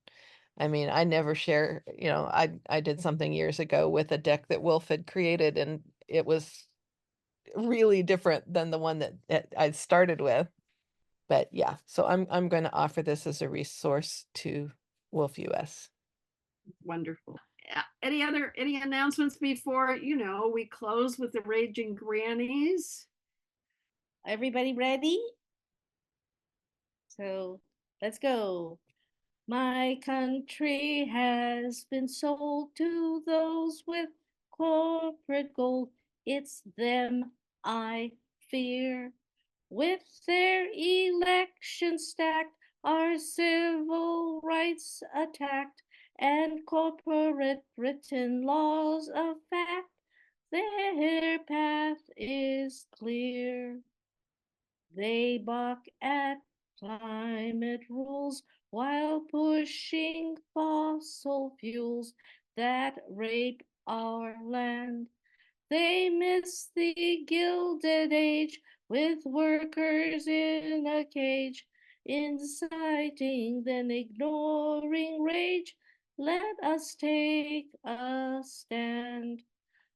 I mean, I never share, I did something years ago with a deck that Wilf had created, and it was really different than the one that I started with. But yeah, so I'm going to offer this as a resource to Wolf US. Wonderful. Any announcements before, we close with the Raging Grannies? Everybody ready? So let's go. My country has been sold to those with corporate gold. It's them I fear. With their elections stacked, our civil rights attacked, and corporate written laws of fact, their path is clear. They balk at climate rules while pushing fossil fuels that rape our land. They miss the Gilded Age with workers in a cage, inciting then ignoring rage. Let us take a stand.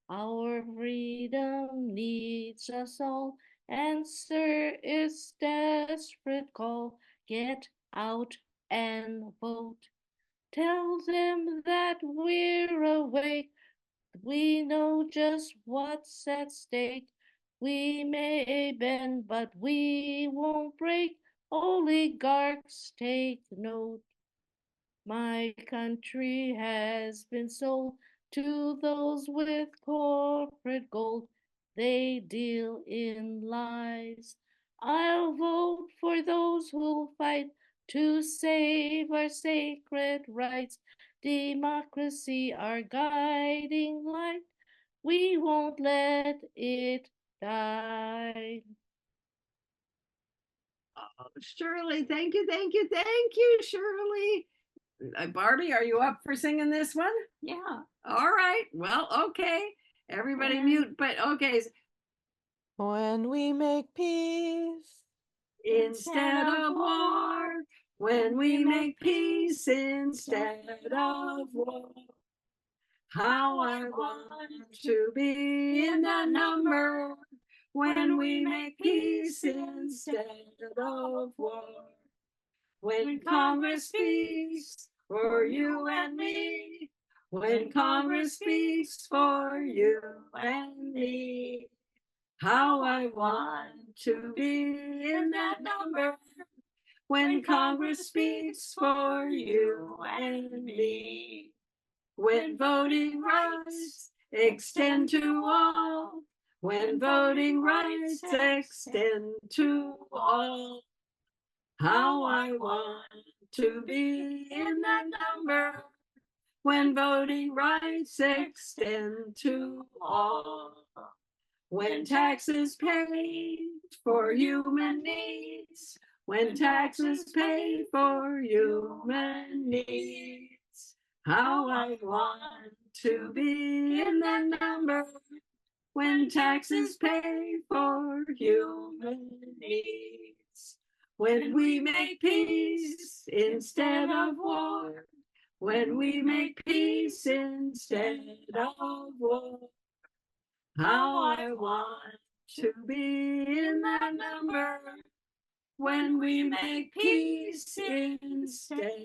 Our freedom needs us all. Answer its desperate call. Get out and vote. Tell them that we're awake. We know just what's at stake. We may bend, but we won't break. Oligarchs, take note. My country has been sold to those with corporate gold. They deal in lies. I'll vote for those who'll fight to save our sacred rights. Democracy, our guiding light. We won't let it die. Oh, Shirley, thank you, thank you, thank you, Shirley. Barbie, are you up for singing this one? Yeah. All right. Well, okay. Everybody Yeah. mute, but okay. When we make peace, Instead of war, when we make peace instead of war. How I want to be in that number when we make peace instead of war. When Congress speaks for you and me, when Congress speaks for you and me, how I want to be in that number when Congress speaks for you and me. When voting rights extend to all, when voting rights extend to all, how I want to be in that number when voting rights extend to all. When taxes paid for human needs, when taxes paid for human needs, how I want to be in that number when taxes paid for human needs. When we make peace instead of war, when we make peace instead of war, how I want to be in that number when we make peace instead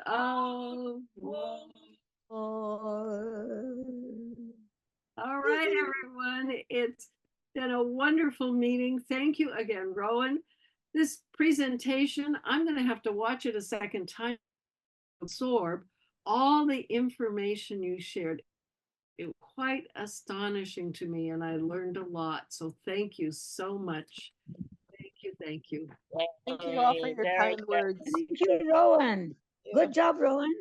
of war. All right, everyone. It's been a wonderful meeting. Thank you again, Rowan. This presentation, I'm going to have to watch it a second time to absorb all the information you shared. It was quite astonishing to me, and I learned a lot. So thank you so much. Thank you. Thank you. thank you all for your Very kind good. words. Thank you, Rowan. Good job, Rowan.